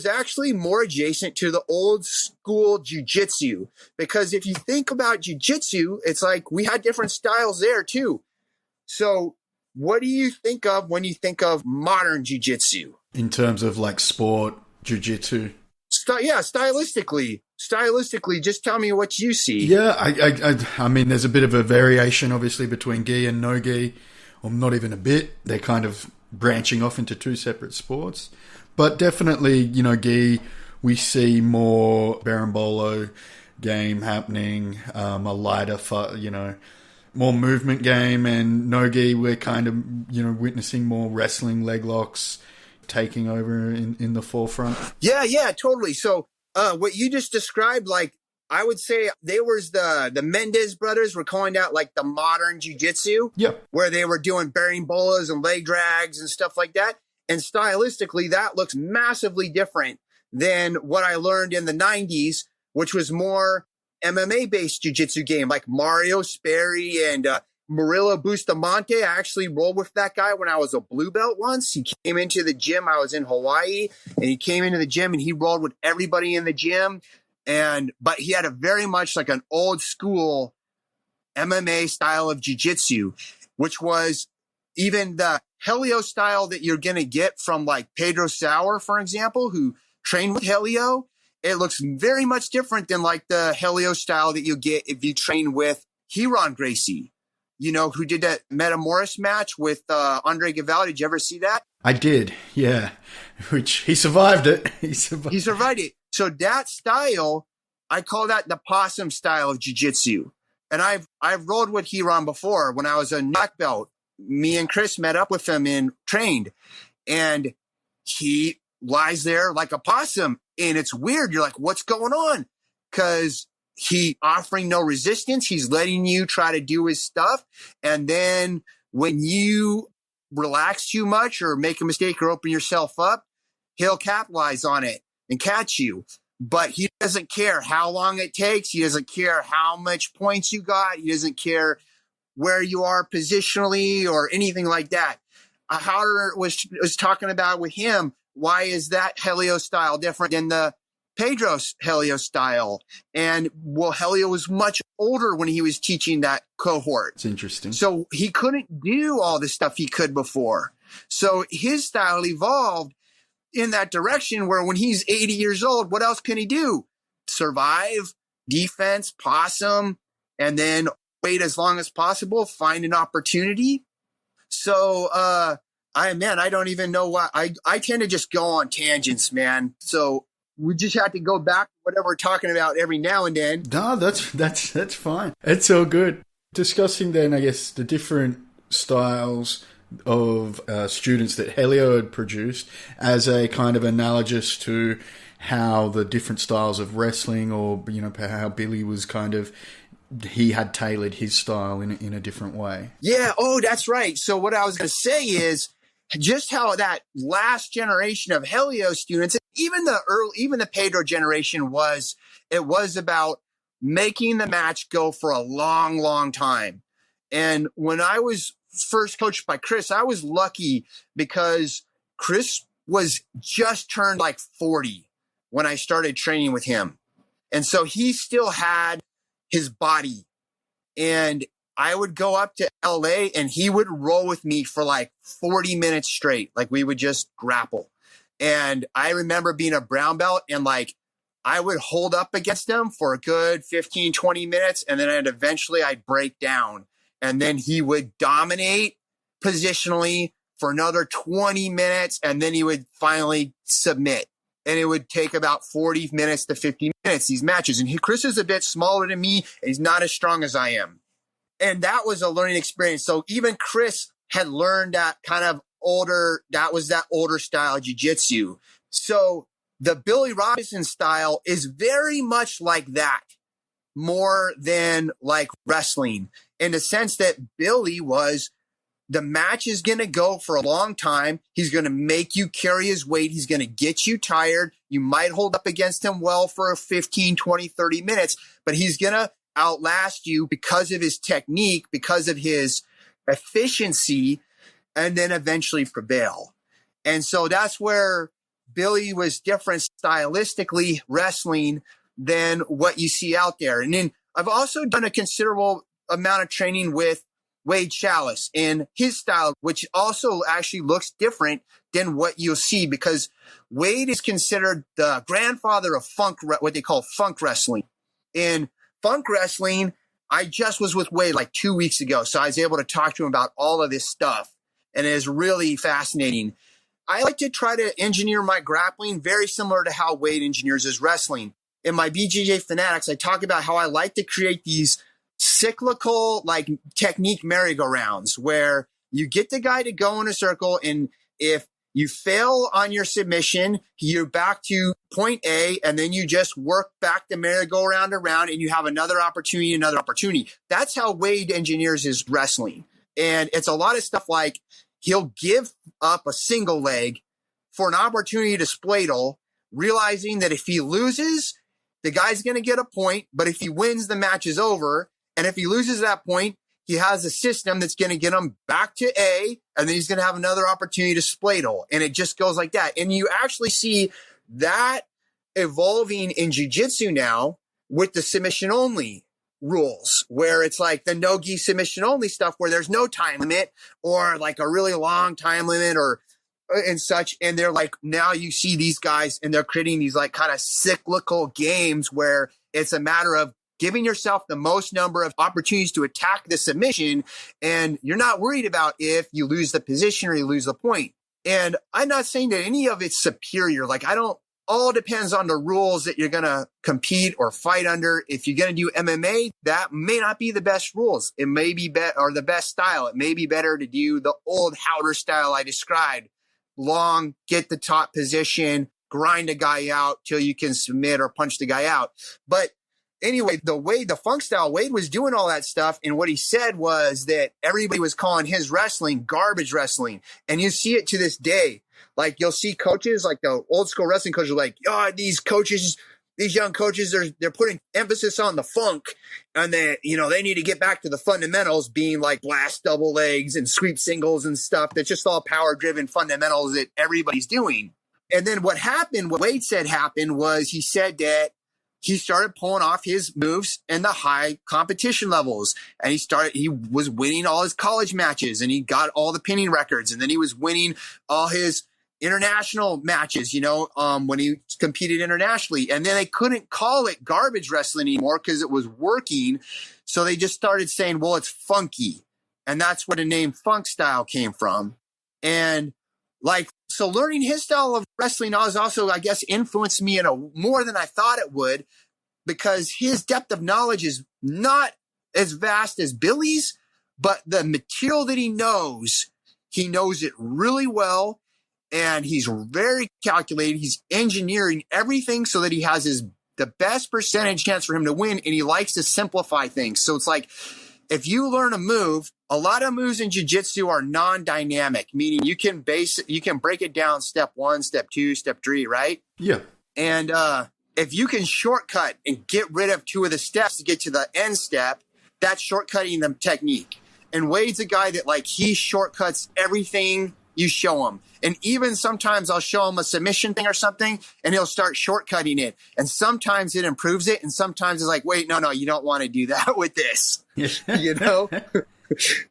actually more adjacent to the old school jiu-jitsu, because if you think about jiu-jitsu, it's like we had different styles there too. So what do you think of when you think of modern jiu-jitsu? In terms of like sport, jiu-jitsu? Stylistically, just tell me what you see. Yeah, I mean, there's a bit of a variation, obviously, between gi and no gi, or not even a bit. They're kind of branching off into 2 separate sports. But definitely, gi, we see more berimbolo game happening, a lighter, more movement game, and no-gi, we're kind of, witnessing more wrestling, leg locks taking over in the forefront. Yeah, totally. So what you just described, like, I would say they was the Mendez brothers were calling out like the modern jiu-jitsu, where they were doing berimbolas and leg drags and stuff like that. And stylistically, that looks massively different than what I learned in the 90s, which was more MMA-based jiu-jitsu game, like Mario Sperry and Murillo Bustamante. I actually rolled with that guy when I was a blue belt once. He came into the gym. I was in Hawaii, and he came into the gym, and he rolled with everybody in the gym. But he had a very much like an old school MMA style of jiu-jitsu, which was even the Helio style that you're going to get from like Pedro Sauer, for example, who trained with Helio. It looks very much different than like the Helio style that you get if you train with Ryron Gracie, who did that Metamoris match with Andre Galvao. Did you ever see that? I did, yeah. Which he survived it. He survived it. So that style, I call that the possum style of jiu-jitsu. And I've rolled with Ryron before when I was a black belt. Me and Chris met up with him and trained. And he lies there like a possum. And it's weird. You're like, what's going on? Because he offering no resistance. He's letting you try to do his stuff. And then when you relax too much or make a mistake or open yourself up, he'll capitalize on it and catch you. But he doesn't care how long it takes. He doesn't care how much points you got. He doesn't care where you are positionally or anything like that. Hauter was talking about with him, why is that Helio style different than the Pedro's Helio style? And well, Helio was much older when he was teaching that cohort. It's interesting. So he couldn't do all the stuff he could before. So his style evolved in that direction where when he's 80 years old, what else can he do? Survive, defense, possum, and then wait as long as possible, find an opportunity. So, I don't even know why. I tend to just go on tangents, man. So we just have to go back to whatever we're talking about every now and then. No, that's fine. It's all good. Discussing then, I guess, the different styles of students that Helio had produced as a kind of analogous to how the different styles of wrestling, or how Billy was kind of, he had tailored his style in a different way. Yeah. Oh, that's right. So what I was going to say is just how that last generation of Helio students, even the Pedro generation, was about making the match go for a long, long time. And when I was first coached by Chris, I was lucky because Chris was just turned like 40 when I started training with him. And so he still had his body. And I would go up to LA and he would roll with me for like 40 minutes straight. Like we would just grapple. And I remember being a brown belt and like I would hold up against him for a good 15, 20 minutes. And then eventually I'd break down. And then he would dominate positionally for another 20 minutes. And then he would finally submit. And it would take about 40 minutes to 50 minutes, these matches. And Chris is a bit smaller than me. And he's not as strong as I am. And that was a learning experience. So even Chris had learned that that older style jiu-jitsu. So the Billy Robinson style is very much like that, more than like wrestling, in the sense that Billy was, the match is going to go for a long time. He's going to make you carry his weight. He's going to get you tired. You might hold up against him well for 15, 20, 30 minutes, but he's going to outlast you because of his technique, because of his efficiency, and then eventually prevail. And so that's where Billy was different stylistically wrestling than what you see out there. And then I've also done a considerable amount of training with Wade Schalles in his style, which also actually looks different than what you'll see, because Wade is considered the grandfather of what they call funk wrestling. In funk wrestling, I just was with Wade like 2 weeks ago, so I was able to talk to him about all of this stuff, and it is really fascinating. I like to try to engineer my grappling very similar to how Wade engineers his wrestling. In my BJJ Fanatics, I talk about how I like to create these cyclical, like technique merry-go-rounds where you get the guy to go in a circle. And if you fail on your submission, you're back to point A, and then you just work back the merry-go-round around and you have another opportunity, another opportunity. That's how Wade engineers his wrestling. And it's a lot of stuff like he'll give up a single leg for an opportunity to spladle, realizing that if he loses, the guy's going to get a point, but if he wins, the match is over. And if he loses that point, he has a system that's going to get him back to A, and then he's going to have another opportunity to spladle. And it just goes like that. And you actually see that evolving in jiu-jitsu now with the submission only rules, where it's like the no-gi submission only stuff where there's no time limit or like a really long time limit or and such. And they're like, now you see these guys and they're creating these like kind of cyclical games where it's a matter of giving yourself the most number of opportunities to attack the submission. And you're not worried about if you lose the position or you lose the point. And I'm not saying that any of it's superior. Like all depends on the rules that you're going to compete or fight under. If you're going to do MMA, that may not be the best rules. It may be or the best style. It may be better to do the old Hauter style I described. Long, get the top position, grind a guy out till you can submit or punch the guy out. But anyway, the funk style, Wade was doing all that stuff. And what he said was that everybody was calling his wrestling garbage wrestling. And you see it to this day. Like you'll see coaches, like the old school wrestling coaches are like, oh, these young coaches, they're putting emphasis on the funk, and they need to get back to the fundamentals, being like blast double legs and sweep singles and stuff. That's just all power driven fundamentals that everybody's doing. And then what Wade said happened was he said that he started pulling off his moves in the high competition levels, and he was winning all his college matches, and he got all the pinning records, and then he was winning all his international matches, when he competed internationally. And then they couldn't call it garbage wrestling anymore because it was working. So they just started saying, well, it's funky. And that's where the name funk style came from. And so learning his style of wrestling has also, I guess, influenced me more than I thought it would, because his depth of knowledge is not as vast as Billy's, but the material that he knows it really well. And he's very calculated. He's engineering everything so that he has the best percentage chance for him to win. And he likes to simplify things. So it's like, if you learn a move, a lot of moves in jiu-jitsu are non-dynamic, meaning you can break it down step 1, step 2, step 3, right? Yeah. And if you can shortcut and get rid of 2 of the steps to get to the end step, that's shortcutting the technique. And Wade's a guy that he shortcuts everything you show him. And even sometimes I'll show him a submission thing or something, and he'll start shortcutting it. And sometimes it improves it. And sometimes it's like, wait, no, you don't want to do that with this,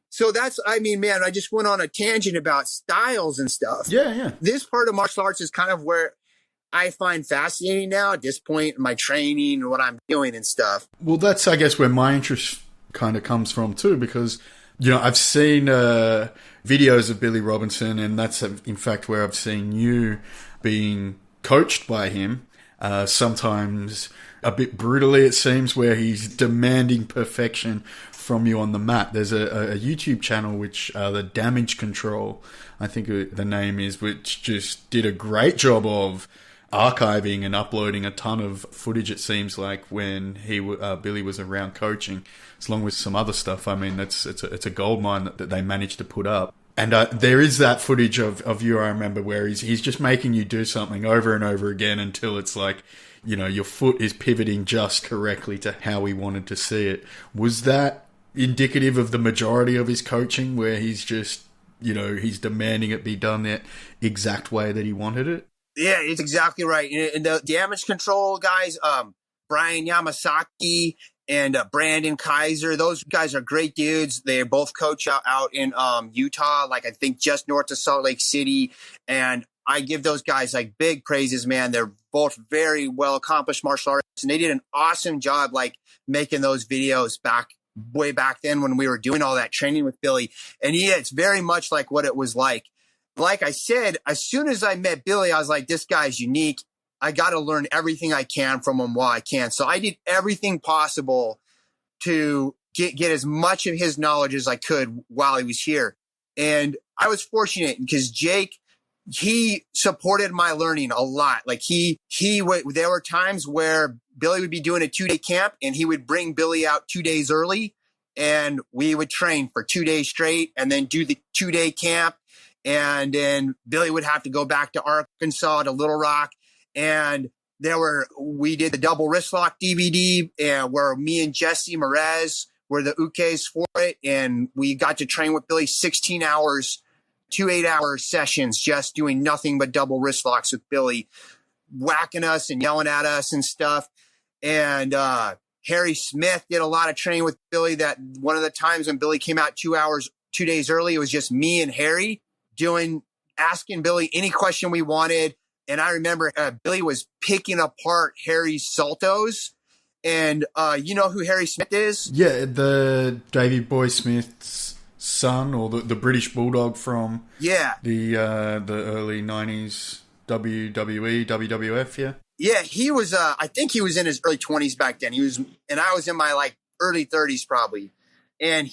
So I just went on a tangent about styles and stuff. Yeah. This part of martial arts is kind of where I find fascinating now at this point in my training and what I'm doing and stuff. Well, that's, I guess, where my interest kind of comes from too, because I've seen videos of Billy Robinson, and that's in fact where I've seen you being coached by him. Sometimes a bit brutally, it seems, where he's demanding perfection from you on the mat. There's a YouTube channel which the Damage Control, I think the name is, which just did a great job of archiving and uploading a ton of footage, it seems like, when Billy was around coaching, along with some other stuff. I mean, it's a goldmine that they managed to put up. And there is that footage of you, I remember, where he's just making you do something over and over again until it's like, your foot is pivoting just correctly to how he wanted to see it. Was that indicative of the majority of his coaching, where he's just, he's demanding it be done that exact way that he wanted it? Yeah, it's exactly right. And the Damage Control guys, Brian Yamasaki and Brandon Kaiser, those guys are great dudes. They both coach out in Utah, I think just north of Salt Lake City. And I give those guys big praises, man. They're both very well accomplished martial artists, and they did an awesome job making those videos way back then when we were doing all that training with Billy. And yeah, it's very much like what it was like. Like I said, as soon as I met Billy, I was like, this guy's unique. I got to learn everything I can from him while I can. So I did everything possible to get as much of his knowledge as I could while he was here. And I was fortunate because Jake, he supported my learning a lot. Like there were times where Billy would be doing a 2-day camp and he would bring Billy out 2 days early and we would train for 2 days straight and then do the 2-day camp. And then Billy would have to go back to Arkansas to Little Rock. And we did the double wrist lock DVD where me and Jesse Merez were the ukes for it. And we got to train with Billy 16 hours, 2 8-hour sessions, just doing nothing but double wrist locks with Billy, whacking us and yelling at us and stuff. And Harry Smith did a lot of training with Billy. That one of the times when Billy came out 2 days early, it was just me and Harry asking Billy any question we wanted. And I remember Billy was picking apart Harry's saltos. And you know who Harry Smith is? Yeah, the Davey Boy Smith's son, or the British Bulldog from the early 90s WWE, WWF, yeah? Yeah, he was, I think he was in his early 20s back then. And I was in my early 30s probably. And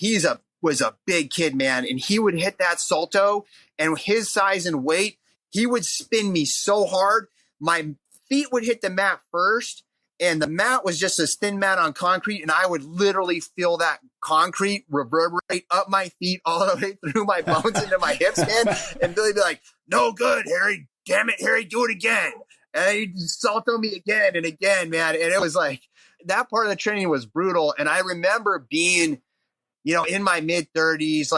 was a big kid, man. And he would hit that salto, and his size and weight, he would spin me so hard. My feet would hit the mat first, and the mat was just a thin mat on concrete, and I would literally feel that concrete reverberate up my feet all the way through my bones into my hips, man. And Billy'd be like, "No good, Harry. Damn it, Harry, do it again." And he'd salto me again and again, man. And it was like, that part of the training was brutal. And I remember being, in my mid 30s,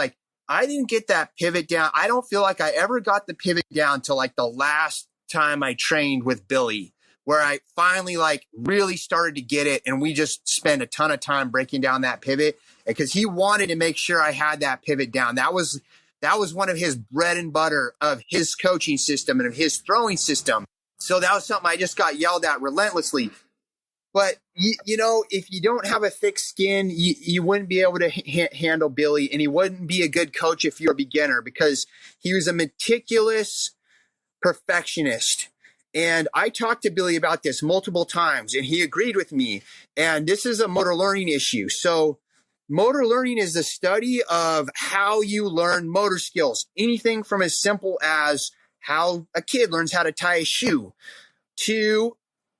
I didn't get that pivot down. I don't feel like I ever got the pivot down till the last time I trained with Billy, where I finally really started to get it. And we just spent a ton of time breaking down that pivot because he wanted to make sure I had that pivot down. That was one of his bread and butter of his coaching system and of his throwing system. So that was something I just got yelled at relentlessly. But, if you don't have a thick skin, you wouldn't be able to handle Billy, and he wouldn't be a good coach if you're a beginner because he was a meticulous perfectionist. And I talked to Billy about this multiple times, and he agreed with me. And this is a motor learning issue. So motor learning is the study of how you learn motor skills, anything from as simple as how a kid learns how to tie a shoe to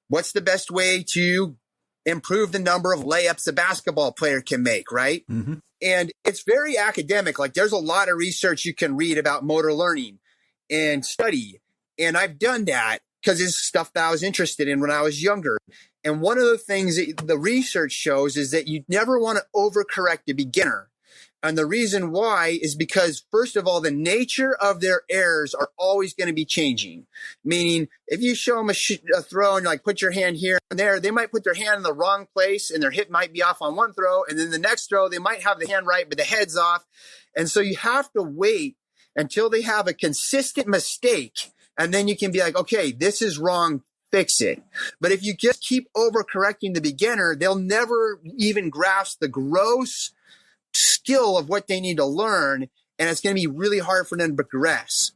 what's the best way to improve the number of layups a basketball player can make, right? Mm-hmm. And it's very academic. There's a lot of research you can read about motor learning and study. And I've done that because it's stuff that I was interested in when I was younger. And one of the things that the research shows is that you never want to overcorrect a beginner. And the reason why is because, first of all, the nature of their errors are always going to be changing. Meaning, if you show them a throw and you're put your hand here and there, they might put their hand in the wrong place and their hip might be off on one throw. And then the next throw, they might have the hand right, but the head's off. And so you have to wait until they have a consistent mistake. And then you can be okay, this is wrong, fix it. But if you just keep overcorrecting the beginner, they'll never even grasp the gross skill of what they need to learn, and it's going to be really hard for them to progress.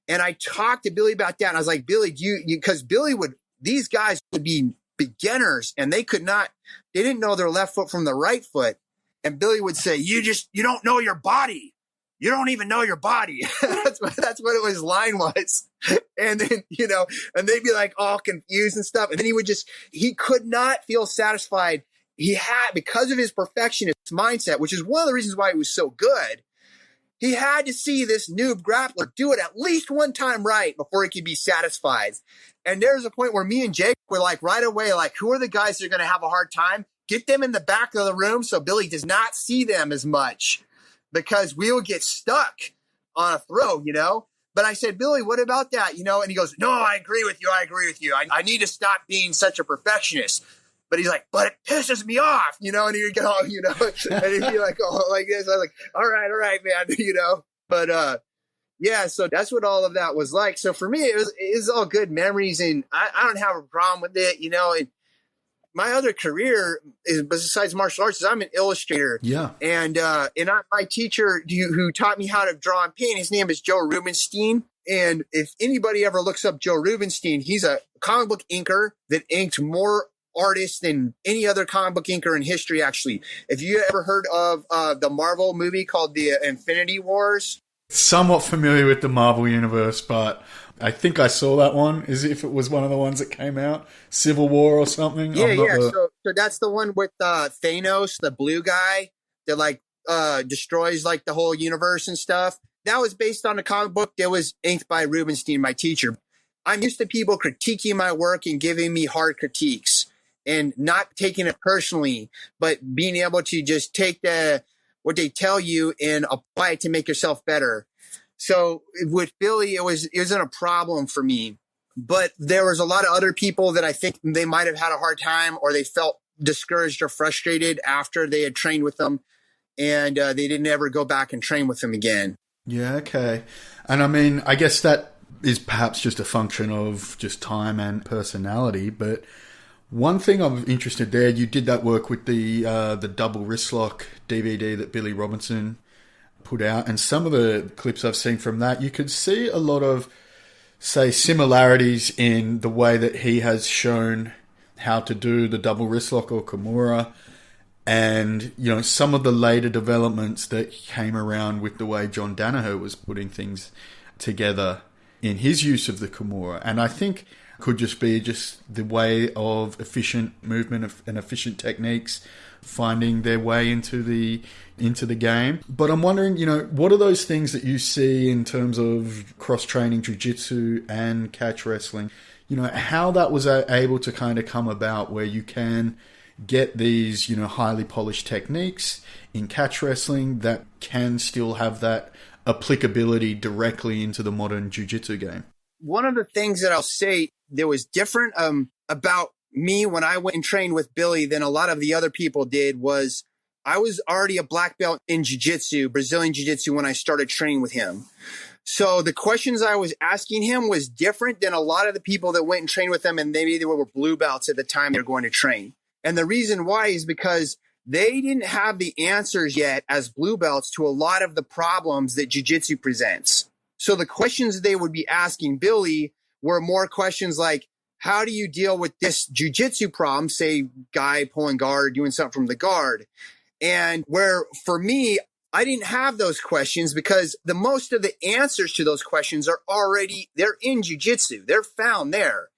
And I talked to Billy about that, and I was like, Billy, because these guys would be beginners, and they didn't know their left foot from the right foot. And Billy would say, you don't know your body. You don't even know your body. that's what his line was. And then, and they'd be all confused and stuff. And then he could not feel satisfied. He had, because of his perfectionist mindset, which is one of the reasons why he was so good, he had to see this noob grappler do it at least one time right before he could be satisfied. And there's a point where me and Jake were right away, who are the guys that are going to have a hard time? Get them in the back of the room so Billy does not see them as much, because we will get stuck on a throw, But I said, Billy, what about that? And he goes, no, I agree with you. I need to stop being such a perfectionist. But he's but it pisses me off, and he'd go, and he'd be like this. I was all right, man, But, yeah, so that's what all of that was like. So for me, it was all good memories, and I don't have a problem with it, And my other career is, besides martial arts, is I'm an illustrator. Yeah. And my teacher who taught me how to draw and paint, his name is Joe Rubenstein. And if anybody ever looks up Joe Rubenstein, he's a comic book inker that inked more artists than any other comic book inker in history, actually. Have you ever heard of the Marvel movie called The Infinity Wars? Somewhat familiar with the Marvel Universe, but I think I saw that one, as if it was one of the ones that came out. Civil War or something? Yeah. So that's the one with Thanos, the blue guy, that like destroys like the whole universe and stuff. That was based on a comic book that was inked by Rubenstein, my teacher. I'm used to people critiquing my work and giving me hard critiques and not taking it personally, but being able to just take what they tell you and apply it to make yourself better. So with Billy, it wasn't a problem for me, but there was a lot of other people that I think they might have had a hard time, or they felt discouraged or frustrated after they had trained with them, and they didn't ever go back and train with them again. Yeah, okay. And I mean, I guess that is perhaps just a function of just time and personality, but one thing I'm interested there, you did that work with the double wrist lock DVD that Billy Robinson put out, and some of the clips I've seen from that, you could see a lot of, say, similarities in the way that he has shown how to do the double wrist lock or Kimura, and, you know, some of the later developments that came around with the way John Danaher was putting things together in his use of the Kimura. And I think could just be just the way of efficient movement and efficient techniques finding their way into the game. But I'm wondering, you know, what are those things that you see in terms of cross-training jiu-jitsu and catch wrestling? You know, how that was able to kind of come about where you can get these, you know, highly polished techniques in catch wrestling that can still have that applicability directly into the modern jiu-jitsu game. One of the things that I'll say that was different about me when I went and trained with Billy than a lot of the other people did was I was already a black belt in jiu-jitsu, Brazilian jiu-jitsu, when I started training with him. So the questions I was asking him was different than a lot of the people that went and trained with him, and maybe they were blue belts at the time they were going to train. And the reason why is because they didn't have the answers yet as blue belts to a lot of the problems that jiu-jitsu presents. So the questions they would be asking Billy were more questions like, how do you deal with this jiu-jitsu problem, say guy pulling guard, doing something from the guard? And where for me, I didn't have those questions because the most of the answers to those questions are already, they're in jiu-jitsu. They're found there.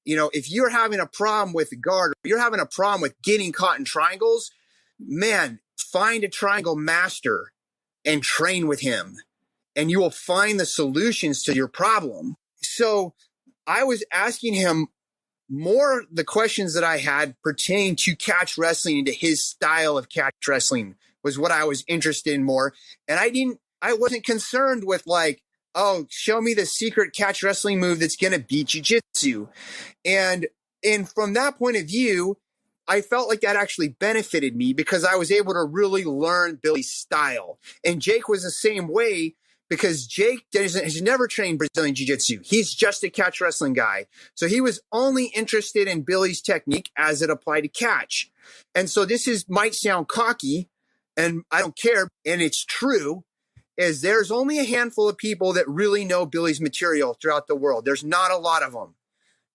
You know, if you're having a problem with the guard, or you're having a problem with getting caught in triangles, man, find a triangle master and train with him, and you will find the solutions to your problem. So I was asking him more the questions that I had pertain to catch wrestling and to his style of catch wrestling was what I was interested in more. And I wasn't concerned with like, oh, show me the secret catch wrestling move that's going to beat jiu-jitsu. And from that point of view, I felt like that actually benefited me because I was able to really learn Billy's style. And Jake was the same way because Jake has never trained Brazilian jiu-jitsu. He's just a catch wrestling guy. So he was only interested in Billy's technique as it applied to catch. And so might sound cocky, and I don't care, and it's true, is there's only a handful of people that really know Billy's material throughout the world. There's not a lot of them.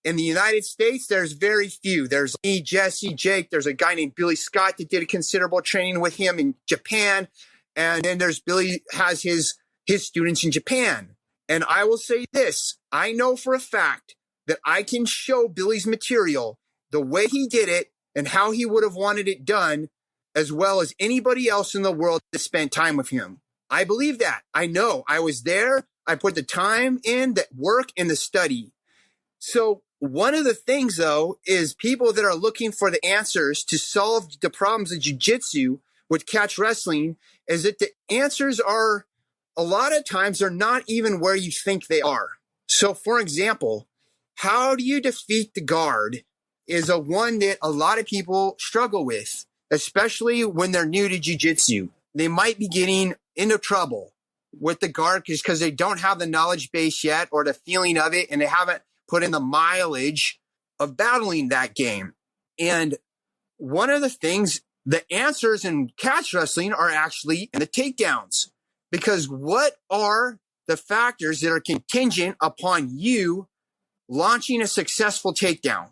In the United States, there's very few. There's me, Jesse, Jake. There's a guy named Billy Scott that did a considerable training with him in Japan. And then there's Billy has his students in Japan. And I will say this, I know for a fact that I can show Billy's material the way he did it and how he would have wanted it done as well as anybody else in the world that spent time with him. I believe that. I know. I was there. I put the time in, the work, and the study. So one of the things, though, is people that are looking for the answers to solve the problems of jiu-jitsu with catch wrestling is that the answers are, a lot of times, they're not even where you think they are. So, for example, how do you defeat the guard is a one that a lot of people struggle with, especially when they're new to jiu-jitsu. They might be getting into trouble with the guard because they don't have the knowledge base yet or the feeling of it, and they haven't put in the mileage of battling that game. And one of the things, the answers in catch wrestling are actually in the takedowns. Because what are the factors that are contingent upon you launching a successful takedown?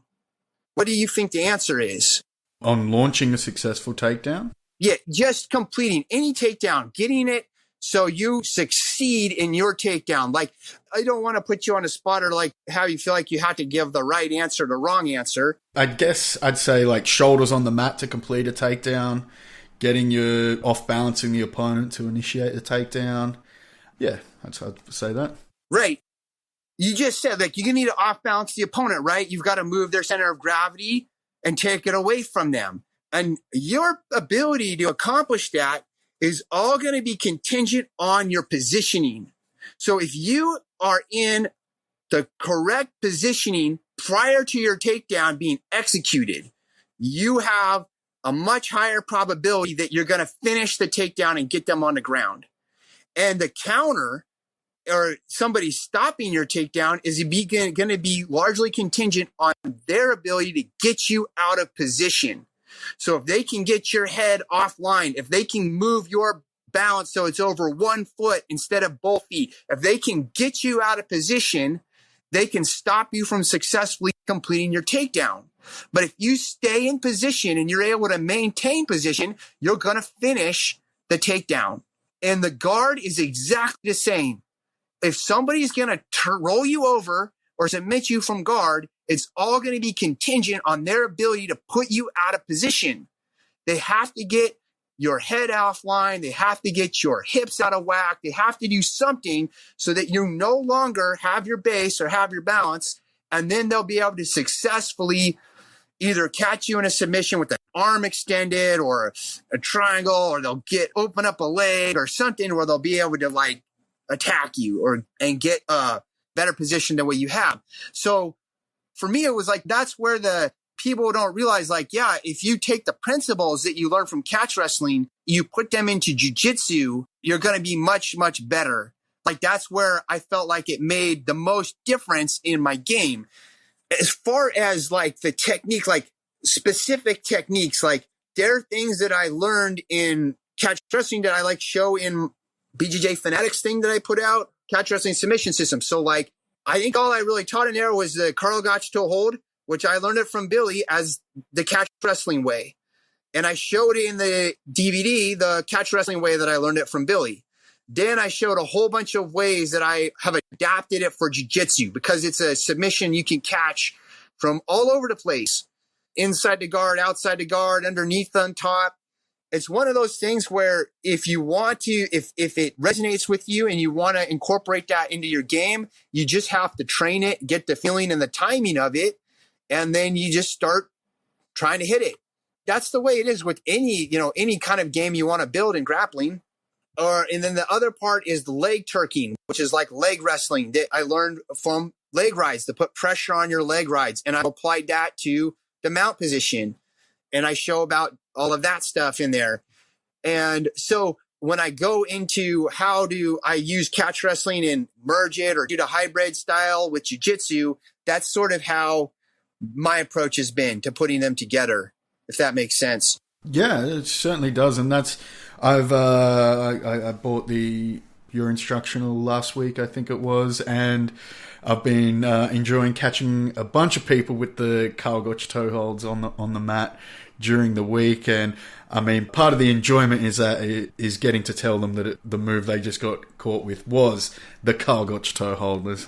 What do you think the answer is? On launching a successful takedown? Yeah, just completing any takedown, getting it so you succeed in your takedown. Like, I don't want to put you on a spot or like how you feel like you have to give the right answer, the wrong answer. I guess I'd say like shoulders on the mat to complete a takedown, getting you off balancing the opponent to initiate the takedown. Yeah, I'd say that. Right. You just said like you're going to need to off balance the opponent, right? You've got to move their center of gravity and take it away from them. And your ability to accomplish that is all going to be contingent on your positioning. So if you are in the correct positioning prior to your takedown being executed, you have a much higher probability that you're going to finish the takedown and get them on the ground. And the counter or somebody stopping your takedown is going to be largely contingent on their ability to get you out of position. So if they can get your head offline, if they can move your balance so it's over 1 foot instead of both feet, if they can get you out of position, they can stop you from successfully completing your takedown. But if you stay in position and you're able to maintain position, you're going to finish the takedown. And the guard is exactly the same. If somebody's going to roll you over or submit you from guard, it's all going to be contingent on their ability to put you out of position. They have to get your head offline. They have to get your hips out of whack. They have to do something so that you no longer have your base or have your balance. And then they'll be able to successfully either catch you in a submission with an arm extended or a triangle, or they'll open up a leg or something where they'll be able to like attack you and get a better position than what you have. So for me, it was like, that's where the people don't realize, like, yeah, if you take the principles that you learn from catch wrestling, you put them into jiu-jitsu, you're going to be much, much better. Like, that's where I felt like it made the most difference in my game. As far as like the technique, like specific techniques, like there are things that I learned in catch wrestling that I like show in BJJ Fanatics thing that I put out, catch wrestling submission system. So like, I think all I really taught in there was the Karl Gotch toe hold, which I learned it from Billy as the catch wrestling way. And I showed in the DVD, the catch wrestling way that I learned it from Billy. Then I showed a whole bunch of ways that I have adapted it for jiu-jitsu, because it's a submission you can catch from all over the place. Inside the guard, outside the guard, underneath, on top. It's one of those things where if you want to, if it resonates with you and you want to incorporate that into your game, you just have to train it, get the feeling and the timing of it, and then you just start trying to hit it. That's the way it is with any kind of game you want to build in grappling. And then the other part is the leg turking, which is like leg wrestling that I learned from leg rides, to put pressure on your leg rides. And I applied that to the mount position. And I show about all of that stuff in there. And so when I go into how do I use catch wrestling and merge it or do the hybrid style with jiu-jitsu, that's sort of how my approach has been to putting them together, if that makes sense. Yeah, it certainly does. And that's, I bought your instructional last week, I think it was, and I've been enjoying catching a bunch of people with the Karl Gotch toe holds on the mat during the week. And I mean, part of the enjoyment is getting to tell them that the move they just got caught with was the Karl Gotch toe hold. There's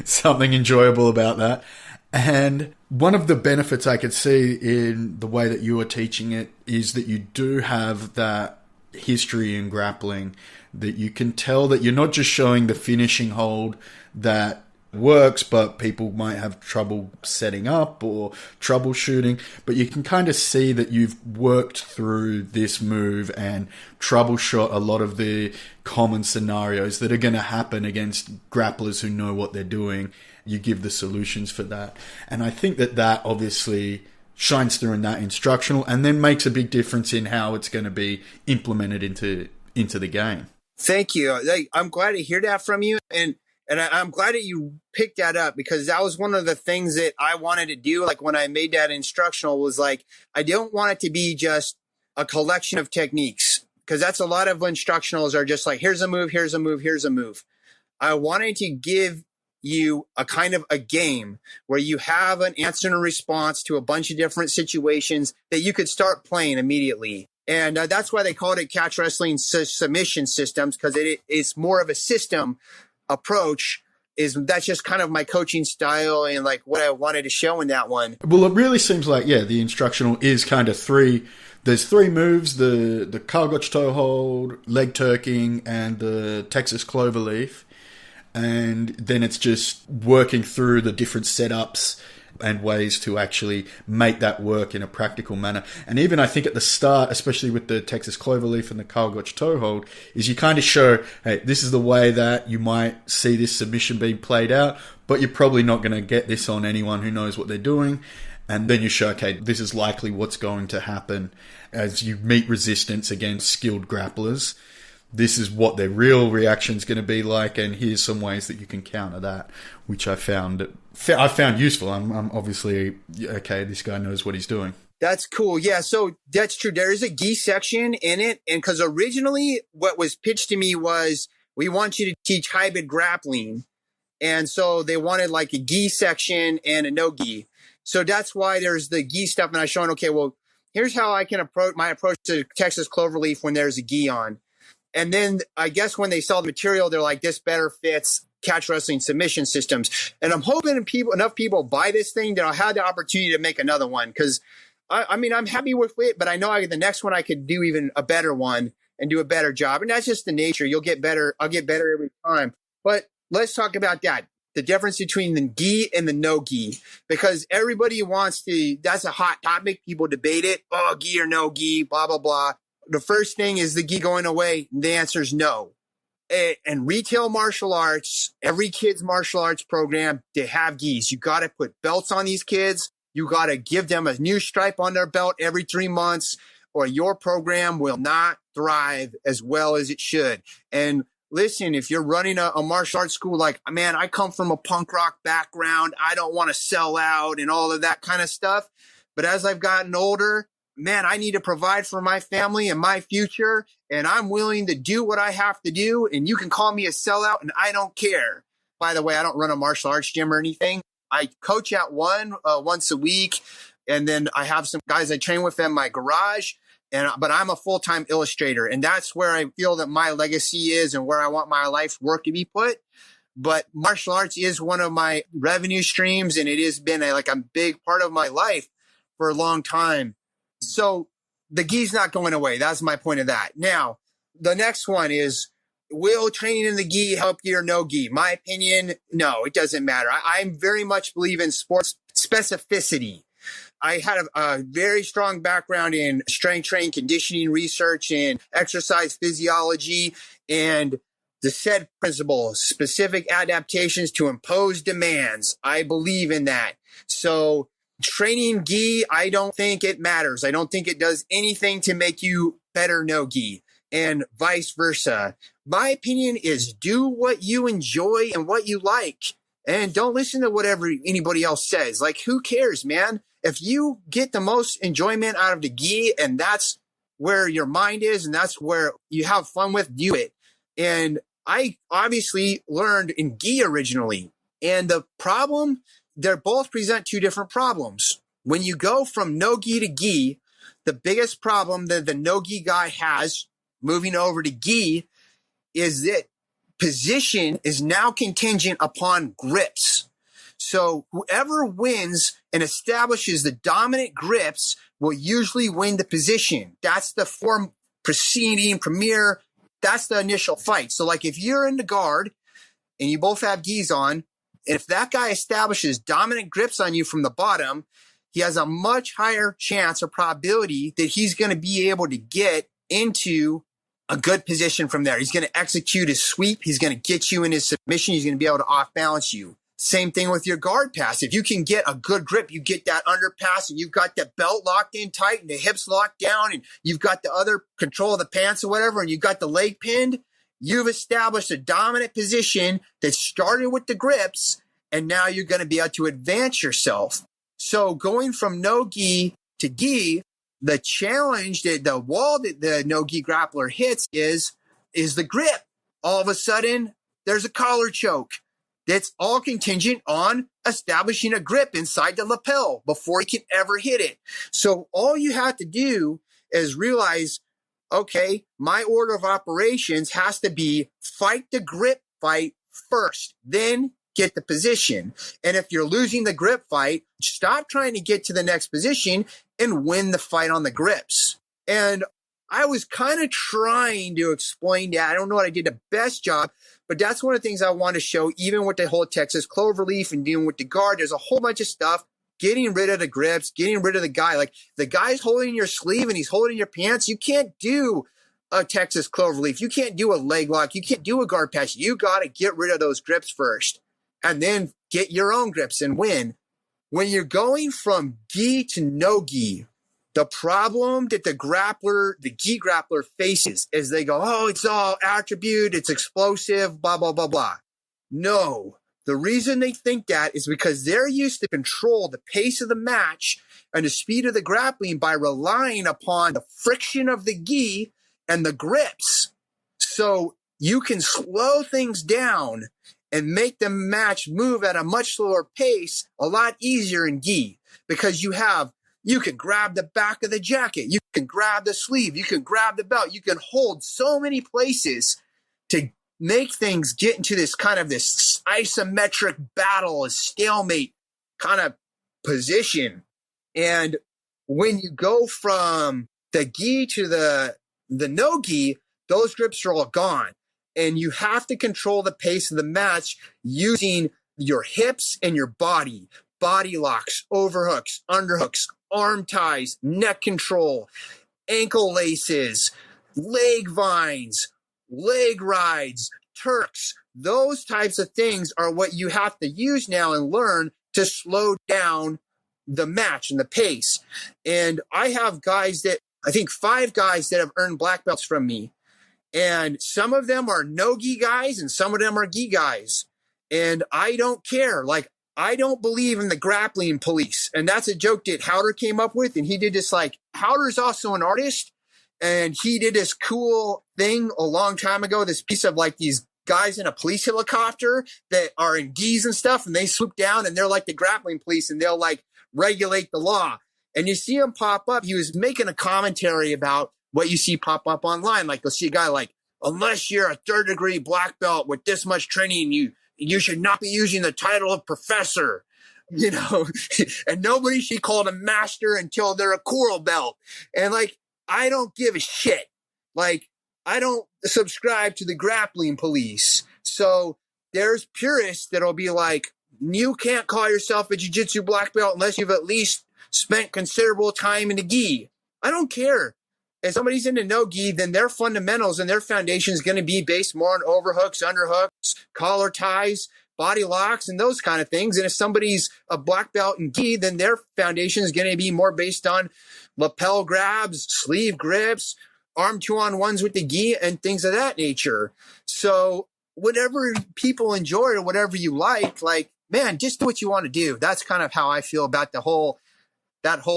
something enjoyable about that. And one of the benefits I could see in the way that you are teaching it is that you do have that history in grappling, that you can tell that you're not just showing the finishing hold that works, but people might have trouble setting up or troubleshooting, but you can kind of see that you've worked through this move and troubleshot a lot of the common scenarios that are going to happen against grapplers who know what they're doing. You give the solutions for that. And I think that obviously shines through in that instructional and then makes a big difference in how it's going to be implemented into the game. Thank you. I'm glad to hear that from you. And I'm glad that you picked that up, because that was one of the things that I wanted to do. Like when I made that instructional, was like, I don't want it to be just a collection of techniques, because that's a lot of instructionals are just like, here's a move, here's a move, here's a move. I wanted to give you a kind of a game where you have an answer and a response to a bunch of different situations that you could start playing immediately. And that's why they called it catch wrestling submission systems, because it's more of a system approach. That's just kind of my coaching style and like what I wanted to show in that one. Well, it really seems like, the instructional is kind of three. There's three moves, the Karl Gotch toe hold, leg turking, and the Texas Cloverleaf. And then it's just working through the different setups and ways to actually make that work in a practical manner. And even I think at the start, especially with the Texas Cloverleaf and the Karl Gotch toe hold, is you kind of show, hey, this is the way that you might see this submission being played out, but you're probably not going to get this on anyone who knows what they're doing. And then you show, okay, this is likely what's going to happen as you meet resistance against skilled grapplers. This is what their real reaction is going to be like, and here's some ways that you can counter that, which I found useful. I'm obviously, okay, this guy knows what he's doing. That's cool. Yeah, so that's true. There is a gi section in it, and because originally what was pitched to me was, we want you to teach hybrid grappling, and so they wanted like a gi section and a no gi. So that's why there's the gi stuff, and I showing, okay, well, here's how I can approach to Texas Cloverleaf when there's a gi on. And then I guess when they saw the material, they're like, this better fits catch wrestling submission systems. And I'm hoping enough people buy this thing that I'll have the opportunity to make another one. Because, I mean, I'm happy with it, but I know the next one I could do even a better one and do a better job. And that's just the nature. You'll get better. I'll get better every time. But let's talk about that. The difference between the gi and the no gi. Because everybody that's a hot topic. People debate it. Oh, gi or no gi, blah, blah, blah. The first thing is the gi going away. The answer is no. And retail martial arts, every kid's martial arts program, they have gis. You got to put belts on these kids. You got to give them a new stripe on their belt every 3 months, or your program will not thrive as well as it should. And listen, if you're running a martial arts school, like, man, I come from a punk rock background. I don't want to sell out and all of that kind of stuff. But as I've gotten older, man, I need to provide for my family and my future, and I'm willing to do what I have to do, and you can call me a sellout, and I don't care. By the way, I don't run a martial arts gym or anything. I coach at one once a week, and then I have some guys I train with in my garage, but I'm a full-time illustrator, and that's where I feel that my legacy is and where I want my life's work to be put. But martial arts is one of my revenue streams, and it has been a big part of my life for a long time. So the gi's not going away. That's my point of that. Now, the next one is, will training in the gi help you or no gi? My opinion, no, it doesn't matter. I very much believe in sports specificity. I had a very strong background in strength training, conditioning research, and exercise physiology, and the said principle, specific adaptations to impose demands. I believe in that. So training gi, I don't think it matters. I don't think it does anything to make you better no gi, and vice versa. My opinion is, do what you enjoy and what you like, and don't listen to whatever anybody else says. Like, who cares, man? If you get the most enjoyment out of the gi, and that's where your mind is, and that's where you have fun with, do it. And I obviously learned in gi originally, and the problem, they both present two different problems. When you go from no gi to gi, the biggest problem that the no gi guy has moving over to gi is that position is now contingent upon grips. So whoever wins and establishes the dominant grips will usually win the position. That's the form premier. That's the initial fight. So like if you're in the guard and you both have gis on, if that guy establishes dominant grips on you from the bottom, he has a much higher chance or probability that he's going to be able to get into a good position from there. He's going to execute his sweep. He's going to get you in his submission. He's going to be able to off-balance you. Same thing with your guard pass. If you can get a good grip, you get that underpass, and you've got the belt locked in tight and the hips locked down, and you've got the other control of the pants or whatever, and you've got the leg pinned, you've established a dominant position that started with the grips, and now you're going to be able to advance yourself. So going from no gi to gi, the challenge, the wall that the no gi grappler hits is the grip. All of a sudden, there's a collar choke. That's all contingent on establishing a grip inside the lapel before he can ever hit it. So all you have to do is realize, okay, my order of operations has to be fight the grip fight first, then get the position. And if you're losing the grip fight, stop trying to get to the next position and win the fight on the grips. And I was kind of trying to explain that. I don't know that I did the best job, but that's one of the things I want to show, even with the whole Texas Cloverleaf and dealing with the guard. There's a whole bunch of stuff, getting rid of the grips, getting rid of the guy. Like the guy's holding your sleeve and he's holding your pants. You can't do a Texas Cloverleaf. You can't do a leg lock. You can't do a guard patch. You got to get rid of those grips first and then get your own grips and win. When you're going from gi to no gi, the problem that the gi grappler faces is they go, oh, it's all attribute, it's explosive, blah, blah, blah, blah. No, the reason they think that is because they're used to control the pace of the match and the speed of the grappling by relying upon the friction of the gi and the grips. So you can slow things down and make the match move at a much slower pace a lot easier in gi because you can grab the back of the jacket. You can grab the sleeve. You can grab the belt. You can hold so many places to make things get into this kind of this isometric battle, a stalemate kind of position. And when you go from the gi to the no gi, those grips are all gone. And you have to control the pace of the match using your hips and your body. Body locks, overhooks, underhooks, arm ties, neck control, ankle laces, leg vines, leg rides, Turks. Those types of things are what you have to use now and learn to slow down the match and the pace. And I have I think 5 guys that have earned black belts from me. And some of them are no-gi guys and some of them are gi guys. And I don't care. Like, I don't believe in the grappling police. And that's a joke that Hauter came up with. And he did this, like, Hauter's also an artist. And he did this cool thing a long time ago, this piece of like these guys in a police helicopter that are in gis and stuff. And they swoop down and they're like the grappling police and they'll like regulate the law. And you see him pop up. He was making a commentary about what you see pop up online. Like you'll see a guy like, unless you're a 3rd degree black belt with this much training, you should not be using the title of professor, you know, and nobody should be called a master until they're a coral belt. And like, I don't give a shit. Like, I don't subscribe to the grappling police. So there's purists that'll be like, you can't call yourself a jiu-jitsu black belt unless you've at least spent considerable time in the gi. I don't care. If somebody's into no-gi, then their fundamentals and their foundation is going to be based more on overhooks, underhooks, collar ties, body locks, and those kind of things. And if somebody's a black belt in gi, then their foundation is going to be more based on lapel grabs, sleeve grips, arm 2-on-1s with the gi, and things of that nature. So whatever people enjoy or whatever you like, man, just do what you want to do. That's kind of how I feel about that whole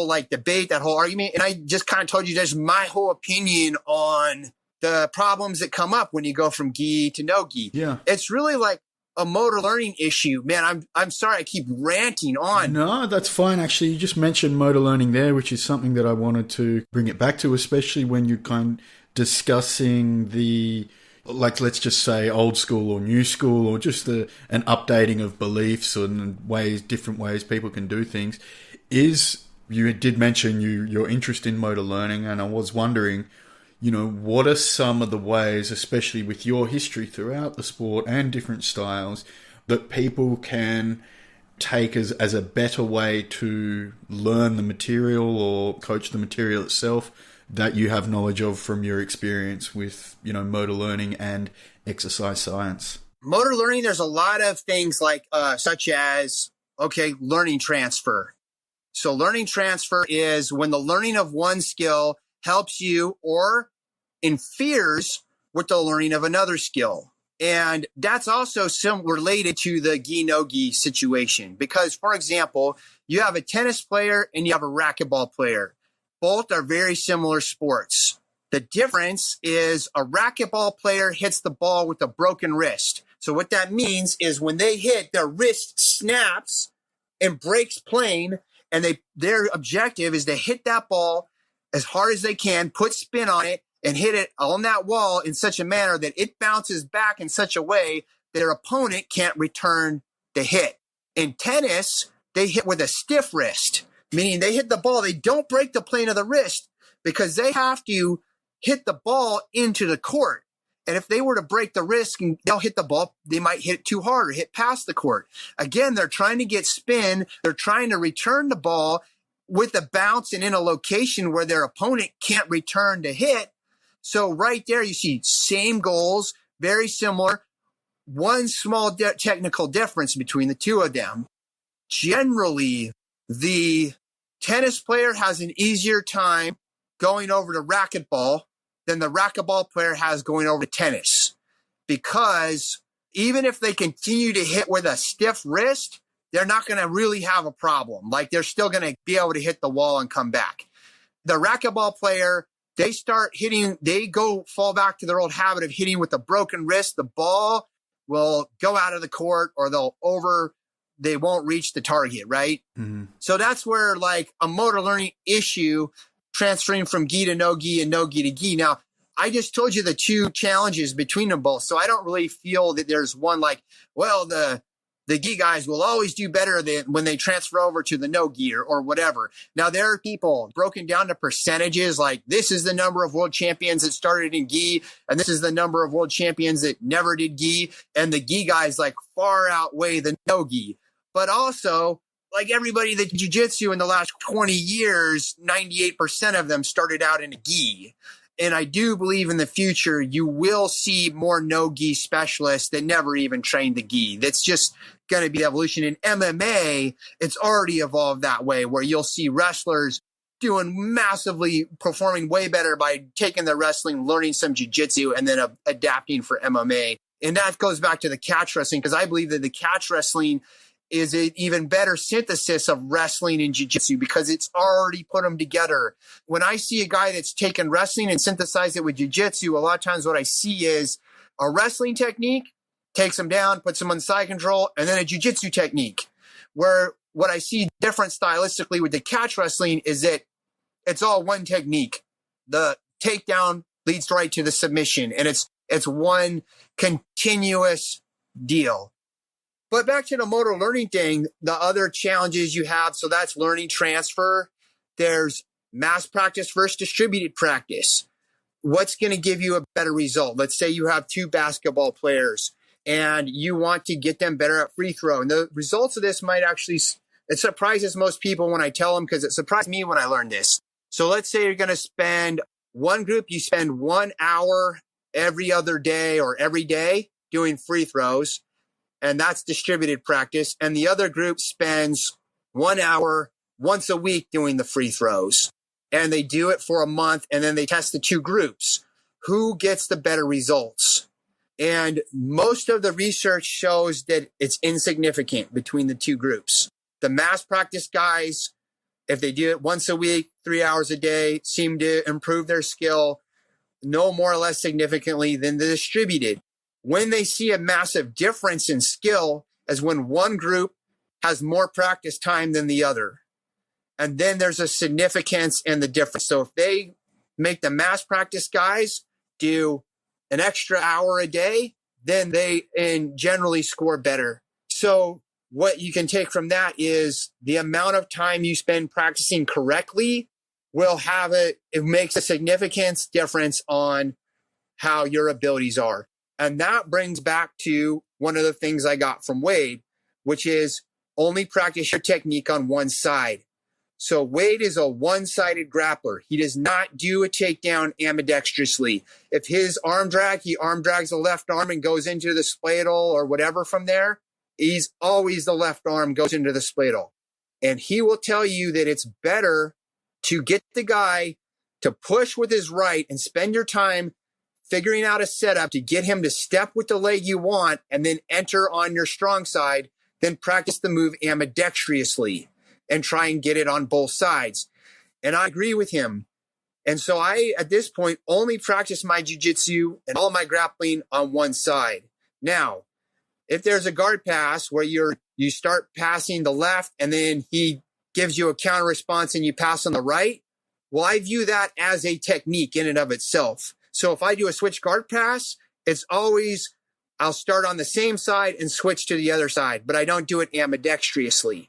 like debate, that whole argument. And I just kind of told you just my whole opinion on the problems that come up when you go from gi to no gi. Yeah. It's really like a motor learning issue. Man, I'm sorry I keep ranting on. No, that's fine. Actually, you just mentioned motor learning there, which is something that I wanted to bring it back to, especially when you're kind of discussing the, like, let's just say old school or new school, or just an updating of beliefs and different ways people can do things. You did mention your interest in motor learning, and I was wondering, what are some of the ways, especially with your history throughout the sport and different styles, that people can take as a better way to learn the material or coach the material itself that you have knowledge of from your experience with, motor learning and exercise science? Motor learning, there's a lot of things like, such as, learning transfer. So learning transfer is when the learning of one skill helps you or interferes with the learning of another skill. And that's also related to the gi no gi situation. Because, for example, you have a tennis player and you have a racquetball player. Both are very similar sports. The difference is a racquetball player hits the ball with a broken wrist. So what that means is when they hit, their wrist snaps and breaks plane, and their objective is to hit that ball as hard as they can, put spin on it, and hit it on that wall in such a manner that it bounces back in such a way that their opponent can't return the hit. In tennis, they hit with a stiff wrist, meaning they hit the ball. They don't break the plane of the wrist because they have to hit the ball into the court. And if they were to break the wrist and they'll hit the ball, they might hit it too hard or hit past the court. Again, they're trying to get spin. They're trying to return the ball with a bounce and in a location where their opponent can't return to hit. So right there, you see same goals, very similar. One small technical difference between the two of them. Generally, the tennis player has an easier time going over to racquetball than the racquetball player has going over to tennis. Because even if they continue to hit with a stiff wrist, they're not going to really have a problem. Like they're still going to be able to hit the wall and come back. The racquetball player, they start hitting, they fall back to their old habit of hitting with a broken wrist. The ball will go out of the court or they won't reach the target, right? Mm-hmm. So that's where like a motor learning issue transferring from gi to no gi and no gi to gi. Now, I just told you the two challenges between them both. So I don't really feel that there's one like, well, the gi guys will always do better than when they transfer over to the no gi or whatever. Now, there are people broken down to percentages, like this is the number of world champions that started in gi, and this is the number of world champions that never did gi. And the gi guys like far outweigh the no gi. But also, like everybody that jiu-jitsu in the last 20 years, 98% of them started out in a gi. And I do believe in the future, you will see more no-gi specialists that never even trained the gi. That's just going to be evolution. In MMA, it's already evolved that way, where you'll see wrestlers performing way better by taking their wrestling, learning some jiu-jitsu, and then adapting for MMA. And that goes back to the catch wrestling, because I believe that the catch wrestling is an even better synthesis of wrestling and jiu-jitsu because it's already put them together. When I see a guy that's taken wrestling and synthesized it with jiu-jitsu, a lot of times what I see is a wrestling technique, takes him down, puts him on side control, and then a jiu-jitsu technique. Where what I see different stylistically with the catch wrestling is that it's all one technique. The takedown leads right to the submission, and it's one continuous deal. But back to the motor learning thing, the other challenges you have, so that's learning transfer. There's mass practice versus distributed practice. What's going to give you a better result? Let's say you have two basketball players and you want to get them better at free throw. And the results of this might actually, it surprises most people when I tell them, because it surprised me when I learned this. So let's say you're going to spend one group, you spend 1 hour every other day or every day doing free throws. And that's distributed practice. And the other group spends 1 hour once a week doing the free throws. And they do it for a month, and then they test the two groups. Who gets the better results? And most of the research shows that it's insignificant between the two groups. The mass practice guys, if they do it once a week, 3 hours a day, seem to improve their skill no more or less significantly than the distributed. When they see a massive difference in skill is when one group has more practice time than the other. And then there's a significance in the difference. So if they make the mass practice guys do an extra hour a day, then they generally score better. So what you can take from that is the amount of time you spend practicing correctly will it makes a significant difference on how your abilities are. And that brings back to one of the things I got from Wade, which is only practice your technique on one side. So Wade is a one-sided grappler. He does not do a takedown ambidextrously. If his arm drag, he arm drags the left arm and goes into the spladle or whatever from there. He's always the left arm goes into the spladle. And he will tell you that it's better to get the guy to push with his right and spend your time figuring out a setup to get him to step with the leg you want and then enter on your strong side, then practice the move ambidextrously and try and get it on both sides. And I agree with him. And so I, at this point, only practice my jiu-jitsu and all my grappling on one side. Now, if there's a guard pass where you start passing the left and then he gives you a counter response and you pass on the right, well, I view that as a technique in and of itself. So if I do a switch guard pass, it's always, I'll start on the same side and switch to the other side, but I don't do it ambidextrously.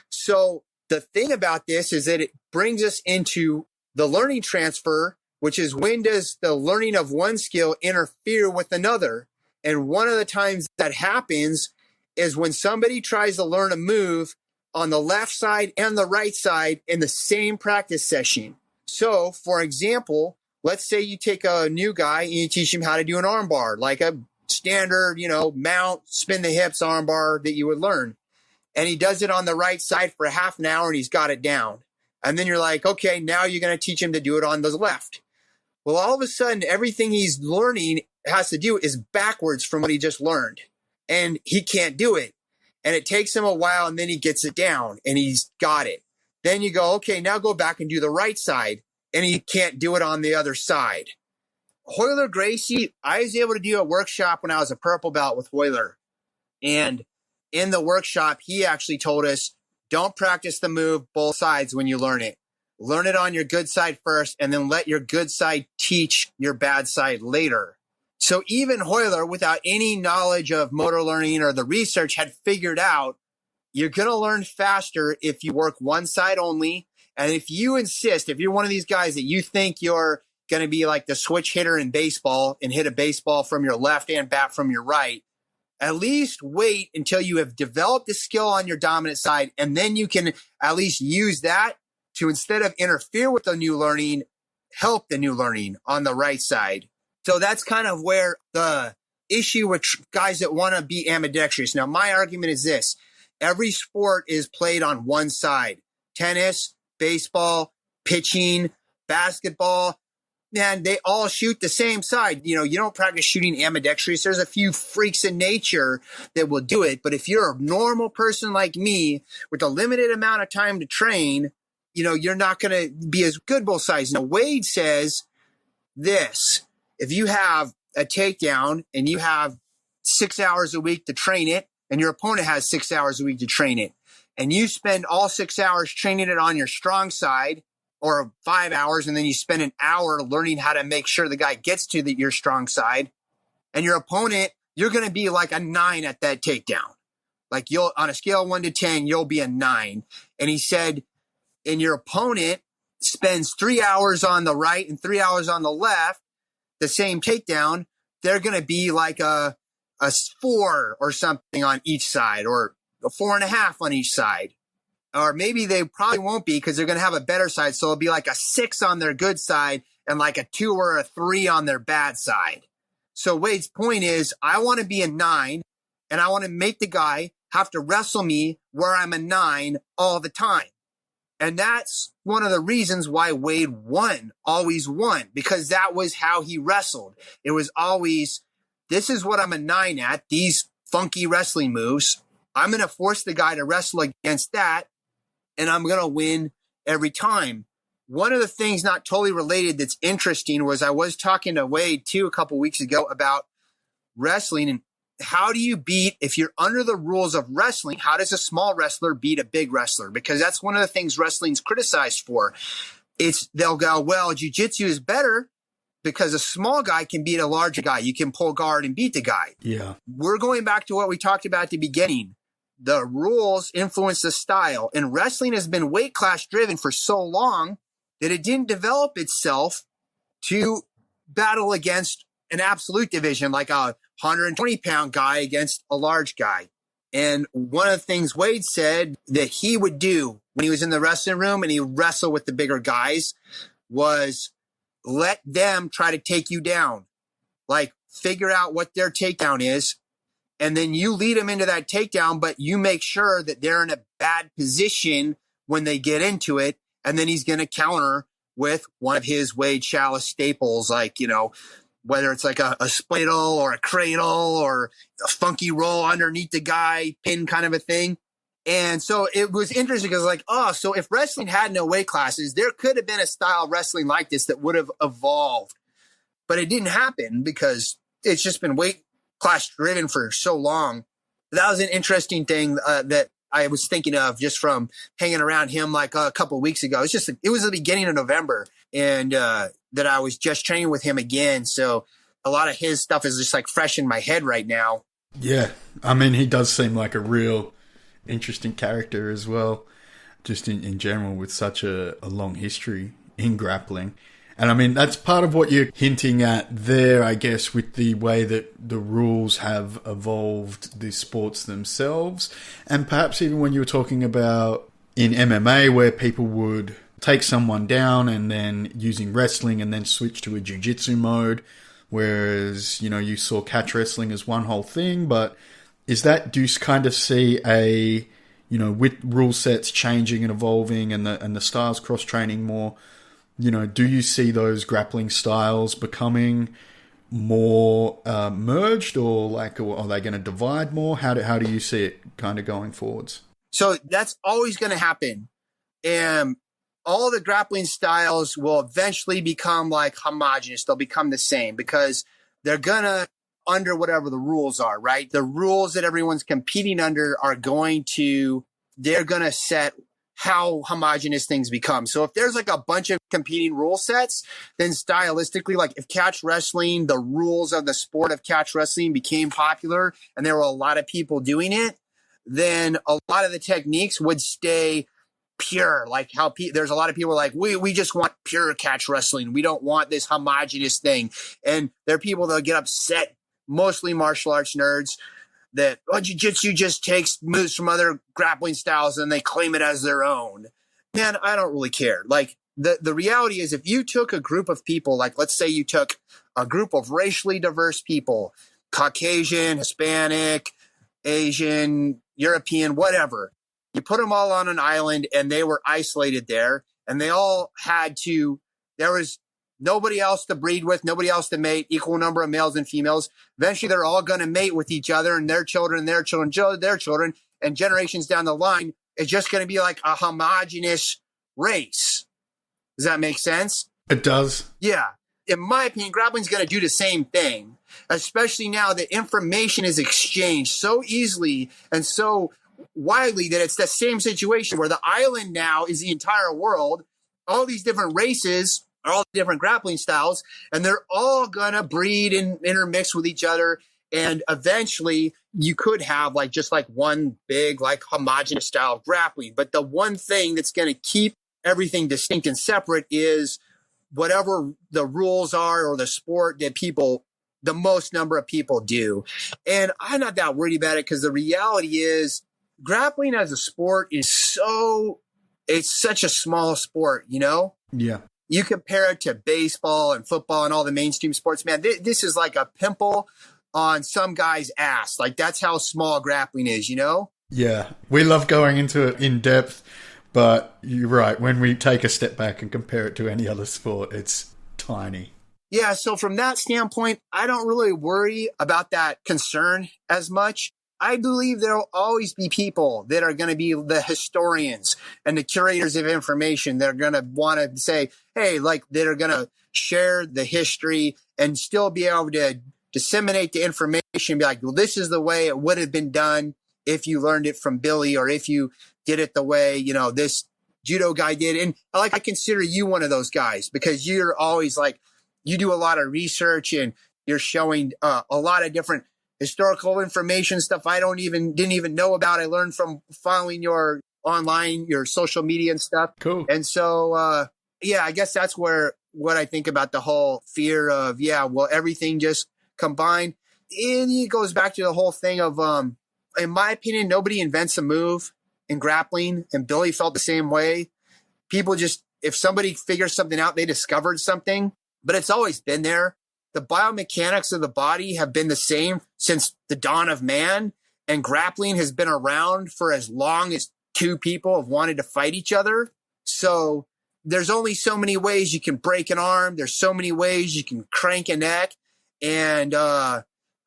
So the thing about this is that it brings us into the learning transfer, which is when does the learning of one skill interfere with another? And one of the times that happens is when somebody tries to learn a move on the left side and the right side in the same practice session. So, for example, let's say you take a new guy and you teach him how to do an armbar, like a standard, mount, spin the hips armbar that you would learn. And he does it on the right side for a half an hour and he's got it down. And then you're like, okay, now you're going to teach him to do it on the left. Well, all of a sudden, everything he's learning has to do is backwards from what he just learned. And he can't do it. And it takes him a while and then he gets it down and he's got it. Then you go, okay, now go back and do the right side. And he can't do it on the other side. Haueter Gracie, I was able to do a workshop when I was a purple belt with Haueter. And in the workshop, he actually told us, don't practice the move both sides when you learn it. Learn it on your good side first, and then let your good side teach your bad side later. So even Haueter, without any knowledge of motor learning or the research, had figured out you're going to learn faster if you work one side only. And if you insist, if you're one of these guys that you think you're going to be like the switch hitter in baseball and hit a baseball from your left and bat from your right, at least wait until you have developed a skill on your dominant side, and then you can at least use that to, instead of interfere with the new learning, help the new learning on the right side. So that's kind of where the issue with guys that want to be ambidextrous. Now, my argument is this. Every sport is played on one side. Tennis, baseball, pitching, basketball. Man, they all shoot the same side. You don't practice shooting ambidextrous. There's a few freaks in nature that will do it. But if you're a normal person like me with a limited amount of time to train, you're not going to be as good both sides. Now, Wade says this. If you have a takedown and you have 6 hours a week to train it, and your opponent has 6 hours a week to train it, and you spend all 6 hours training it on your strong side, or 5 hours, and then you spend an hour learning how to make sure the guy gets to your strong side, and your opponent, you're going to be like a 9 at that takedown. Like on a scale of 1 to 10, you'll be a 9. And he said, and your opponent spends 3 hours on the right and 3 hours on the left, the same takedown, they're going to be like a 4 or something on each side, or a 4.5 on each side. Or maybe they probably won't be because they're going to have a better side. So it'll be like a 6 on their good side and like a 2 or a 3 on their bad side. So Wade's point is, I want to be a 9 and I want to make the guy have to wrestle me where I'm a 9 all the time. And that's one of the reasons why Wade always won, because that was how he wrestled. It was always, this is what I'm a 9 at, these funky wrestling moves. I'm going to force the guy to wrestle against that, and I'm going to win every time. One of the things not totally related that's interesting was I was talking to Wade too a couple weeks ago about wrestling, and how do you beat, if you're under the rules of wrestling, how does a small wrestler beat a big wrestler? Because that's one of the things wrestling's criticized for. They'll go, well, jiu-jitsu is better because a small guy can beat a larger guy. You can pull guard and beat the guy. Yeah. We're going back to what we talked about at the beginning. The rules influence the style, and wrestling has been weight class driven for so long that it didn't develop itself to battle against an absolute division like a 120-pound guy against a large guy. And one of the things Wade said that he would do when he was in the wrestling room and he would wrestle with the bigger guys was let them try to take you down. Like, figure out what their takedown is, and then you lead them into that takedown, but you make sure that they're in a bad position when they get into it, and then he's going to counter with one of his Wade Schalles staples, like, whether it's like a spittle or a cradle or a funky roll underneath the guy, pin kind of a thing. And so it was interesting because so if wrestling had no weight classes, there could have been a style of wrestling like this that would have evolved. But it didn't happen because it's just been weight class driven for so long. that was an interesting thing that I was thinking of just from hanging around him like a couple of weeks ago. It was the beginning of November, and that I was just training with him again. So a lot of his stuff is just like fresh in my head right now. Yeah. I mean, he does seem like a real interesting character as well, just in general, with such a long history in grappling. And I mean, that's part of what you're hinting at there, I guess, with the way that the rules have evolved the sports themselves. And perhaps even when you were talking about in MMA, where people would take someone down and then using wrestling and then switch to a jiu-jitsu mode, whereas, you know, you saw catch wrestling as one whole thing. But do you kind of see a, you know, with rule sets changing and evolving and the styles cross-training more, you know, do you see those grappling styles becoming more merged, or are they going to divide more? How do you see it kind of going forwards? So that's always going to happen. And all the grappling styles will eventually become like homogenous. They'll become the same because they're going to, under whatever the rules are, right? The rules that everyone's competing under they're going to set how homogenous things become. So if there's like a bunch of competing rule sets, then stylistically, like if catch wrestling, the rules of the sport of catch wrestling became popular and there were a lot of people doing it, then a lot of the techniques would stay pure. Like how there's a lot of people like, we just want pure catch wrestling. We don't want this homogenous thing. And there are people that get upset, mostly martial arts nerds, that jiu-jitsu just takes moves from other grappling styles and they claim it as their own. Man, I don't really care. Like the reality is, if you took a group of people, like let's say you took a group of racially diverse people, Caucasian, Hispanic, Asian, European, whatever, you put them all on an island and they were isolated there, and they all there was nobody else to breed with, nobody else to mate, equal number of males and females. Eventually, they're all going to mate with each other, and their children, their children, their children, and generations down the line, it's just going to be like a homogenous race. Does that make sense? It does. Yeah. In my opinion, grappling's going to do the same thing, especially now that information is exchanged so easily and so widely that it's the same situation where the island now is the entire world. All these different races, all different grappling styles, and they're all gonna breed and intermix with each other. And eventually you could have just one big homogenous style of grappling. But the one thing that's gonna keep everything distinct and separate is whatever the rules are or the sport that the most number of people do. And I'm not that worried about it, because the reality is grappling as a sport it's such a small sport, you know? Yeah. You compare it to baseball and football and all the mainstream sports, man, this is like a pimple on some guy's ass. Like, that's how small grappling is, you know? Yeah. We love going into it in depth, but you're right. When we take a step back and compare it to any other sport, it's tiny. Yeah. So from that standpoint, I don't really worry about that concern as much. I believe there'll always be people that are going to be the historians and the curators of information that are going to want to say, hey, that are going to share the history and still be able to disseminate the information, be like, well, this is the way it would have been done if you learned it from Billy, or if you did it the way, this judo guy did. And I consider you one of those guys, because you're always you do a lot of research and you're showing a lot of different historical information, stuff I didn't even know about. I learned from following your social media and stuff. Cool. And so, I guess that's what I think about the whole fear of, everything just combined. And it goes back to the whole thing of, in my opinion, nobody invents a move in grappling, and Billy felt the same way. People if somebody figures something out, they discovered something, but it's always been there. The biomechanics of the body have been the same since the dawn of man, and grappling has been around for as long as two people have wanted to fight each other. So there's only so many ways you can break an arm. There's so many ways you can crank a neck. And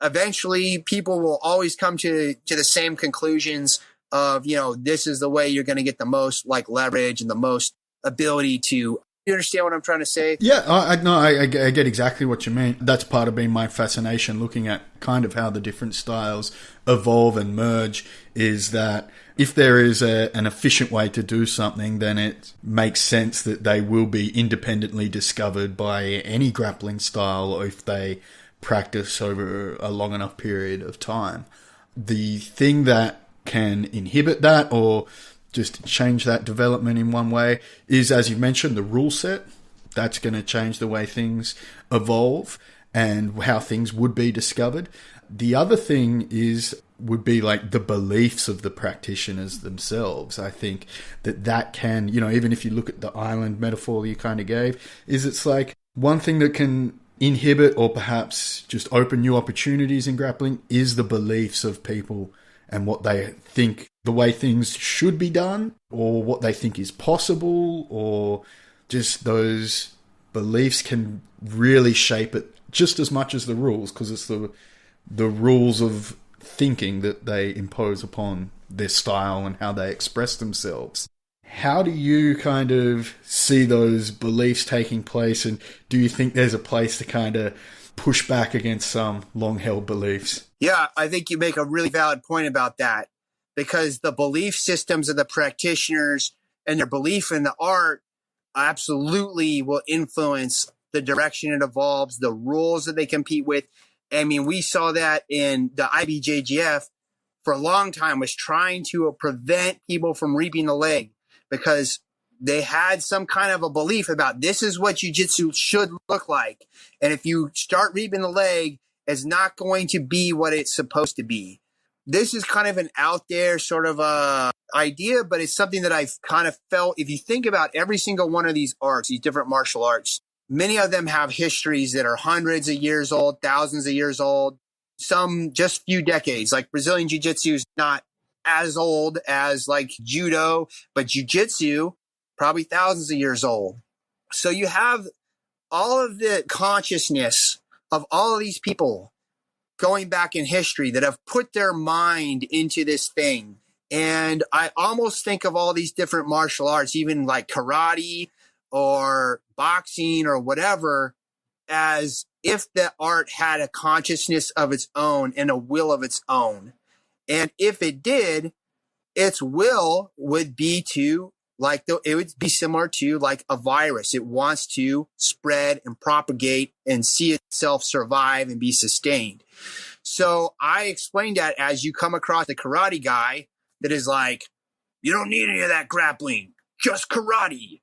eventually people will always come to the same conclusions of, this is the way you're going to get the most leverage and the most ability to You understand what I'm trying to say? Yeah, I get exactly what you mean. That's part of being my fascination, looking at kind of how the different styles evolve and merge, is that if there is an efficient way to do something, then it makes sense that they will be independently discovered by any grappling style, or if they practice over a long enough period of time. The thing that can inhibit that or just change that development in one way is, as you mentioned, the rule set. That's going to change the way things evolve and how things would be discovered. The other thing would be like the beliefs of the practitioners themselves. I think that can, even if you look at the island metaphor you kind of gave, it's like one thing that can inhibit or perhaps just open new opportunities in grappling is the beliefs of people and what they think the way things should be done, or what they think is possible, or just those beliefs can really shape it just as much as the rules, because it's the rules of thinking that they impose upon their style and how they express themselves. How do you kind of see those beliefs taking place, and do you think there's a place to kind of push back against some long-held beliefs? Yeah, I think you make a really valid point about that, because the belief systems of the practitioners and their belief in the art absolutely will influence the direction it evolves, the rules that they compete with. I mean, we saw that in the IBJJF for a long time, was trying to prevent people from reaping the leg, because they had some kind of a belief about this is what jiu-jitsu should look like. And if you start reaping the leg, it's not going to be what it's supposed to be. This is kind of an out there sort of idea, but it's something that I've kind of felt. If you think about every single one of these arts, these different martial arts, many of them have histories that are hundreds of years old, thousands of years old, some just few decades. Like Brazilian Jiu-Jitsu is not as old as like judo, but Jiu-Jitsu probably thousands of years old. So you have all of the consciousness of all of these people going back in history that have put their mind into this thing. And I almost think of all these different martial arts, even like karate or boxing or whatever, as if the art had a consciousness of its own and a will of its own. And if it did, its will would be to, like, it would be similar to like a virus. It wants to spread and propagate and see itself survive and be sustained. So I explained that as you come across the karate guy that is like, you don't need any of that grappling, just karate.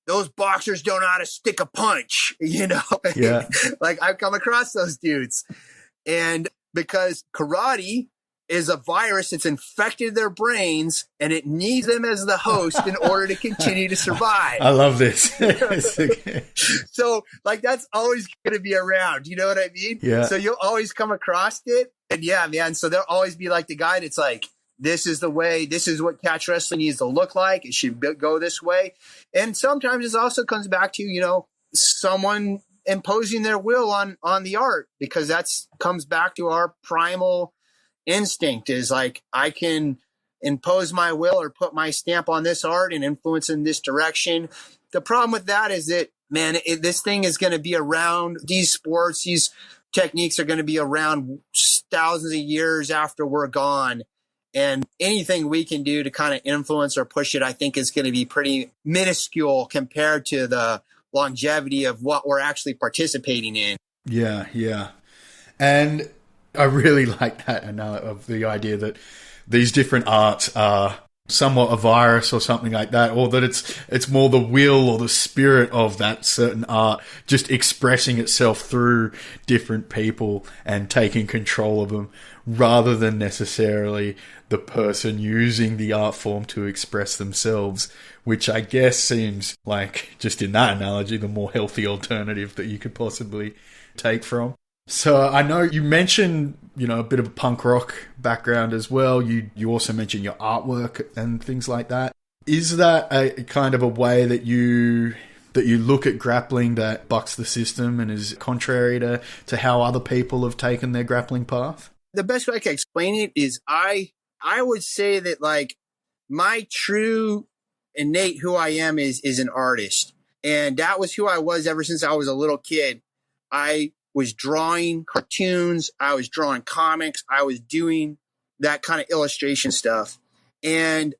Those boxers don't know how to stick a punch, Yeah. Like I've come across those dudes. And because karate is a virus that's infected their brains, and it needs them as the host in order to continue to survive. I love this. So like that's always going to be around. You know what I mean? Yeah. So you'll always come across it. And yeah, man. So there'll always be like the guy that's like, this is the way, this is what catch wrestling needs to look like. It should go this way. And sometimes it also comes back to, someone imposing their will on the art, because that's comes back to our primal instinct is like, I can impose my will or put my stamp on this art and influence in this direction. The problem with that is that, man, this thing is going to be around. These sports, these techniques are going to be around thousands of years after we're gone. And anything we can do to kind of influence or push it, I think is going to be pretty minuscule compared to the longevity of what we're actually participating in. Yeah, yeah. And I really like that of the idea that these different arts are somewhat a virus or something like that, or that it's more the will or the spirit of that certain art just expressing itself through different people and taking control of them, rather than necessarily the person using the art form to express themselves, which I guess seems like, just in that analogy, the more healthy alternative that you could possibly take from. So I know you mentioned, a bit of a punk rock background as well. You also mentioned your artwork and things like that. Is that a kind of a way that you look at grappling that bucks the system and is contrary to how other people have taken their grappling path? The best way I can explain it is I would say that like my true innate who I am is an artist. And that was who I was ever since I was a little kid. I was drawing cartoons. I was drawing comics. I was doing that kind of illustration stuff. And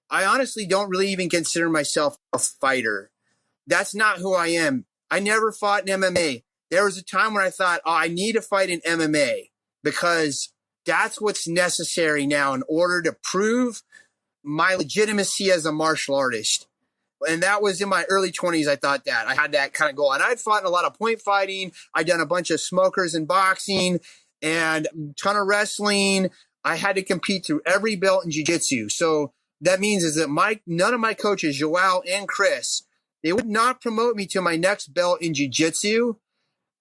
I honestly don't really even consider myself a fighter. That's not who I am. I never fought in MMA. There was a time when I thought, oh, I need to fight in MMA because that's what's necessary now in order to prove my legitimacy as a martial artist. And that was in my early 20s. I thought that I had that kind of goal. And I'd fought in a lot of point fighting. I'd done a bunch of smokers in boxing and a ton of wrestling. I had to compete through every belt in jiu-jitsu. So that means is that none of my coaches, Joao and Chris, they would not promote me to my next belt in jiu-jitsu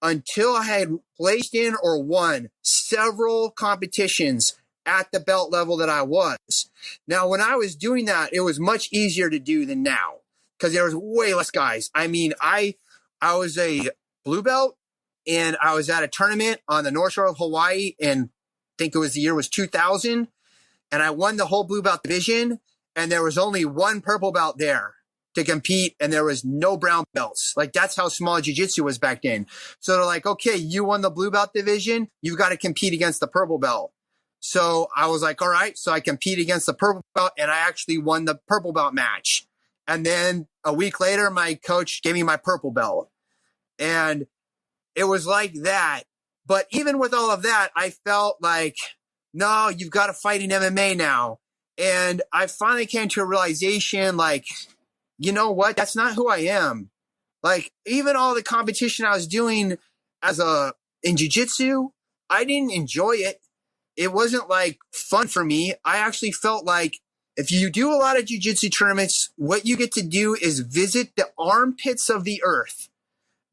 until I had placed in or won several competitions at the belt level that I was. Now, when I was doing that, it was much easier to do than now because there was way less guys. I mean, I was a blue belt and I was at a tournament on the North Shore of Hawaii, and I think the year was 2000, and I won the whole blue belt division, and there was only one purple belt there to compete, and there was no brown belts. Like, that's how small jiu-jitsu was back then. So they're like, okay, you won the blue belt division, you've got to compete against the purple belt. So I was like, all right. So I compete against the purple belt, and I actually won the purple belt match. And then a week later, my coach gave me my purple belt. And it was like that. But even with all of that, I felt like, no, you've got to fight in MMA now. And I finally came to a realization, like, you know what? That's not who I am. Like, even all the competition I was doing in jiu-jitsu, I didn't enjoy it. It wasn't like fun for me. I actually felt like if you do a lot of jiu-jitsu tournaments, what you get to do is visit the armpits of the earth,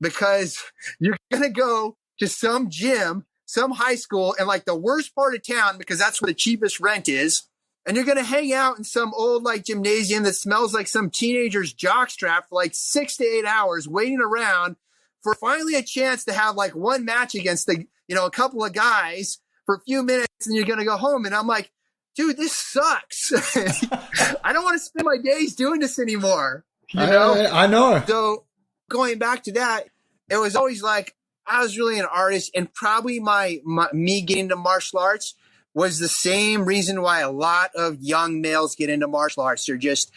because you're going to go to some gym, some high school in like the worst part of town, because that's where the cheapest rent is. And you're going to hang out in some old like gymnasium that smells like some teenager's jockstrap for like 6 to 8 hours waiting around for finally a chance to have like one match against a couple of guys for a few minutes, and you're going to go home. And I'm like, dude, this sucks. I don't want to spend my days doing this anymore. You know? I know. So going back to that, it was always like, I was really an artist, and probably me getting into martial arts was the same reason why a lot of young males get into martial arts. They're just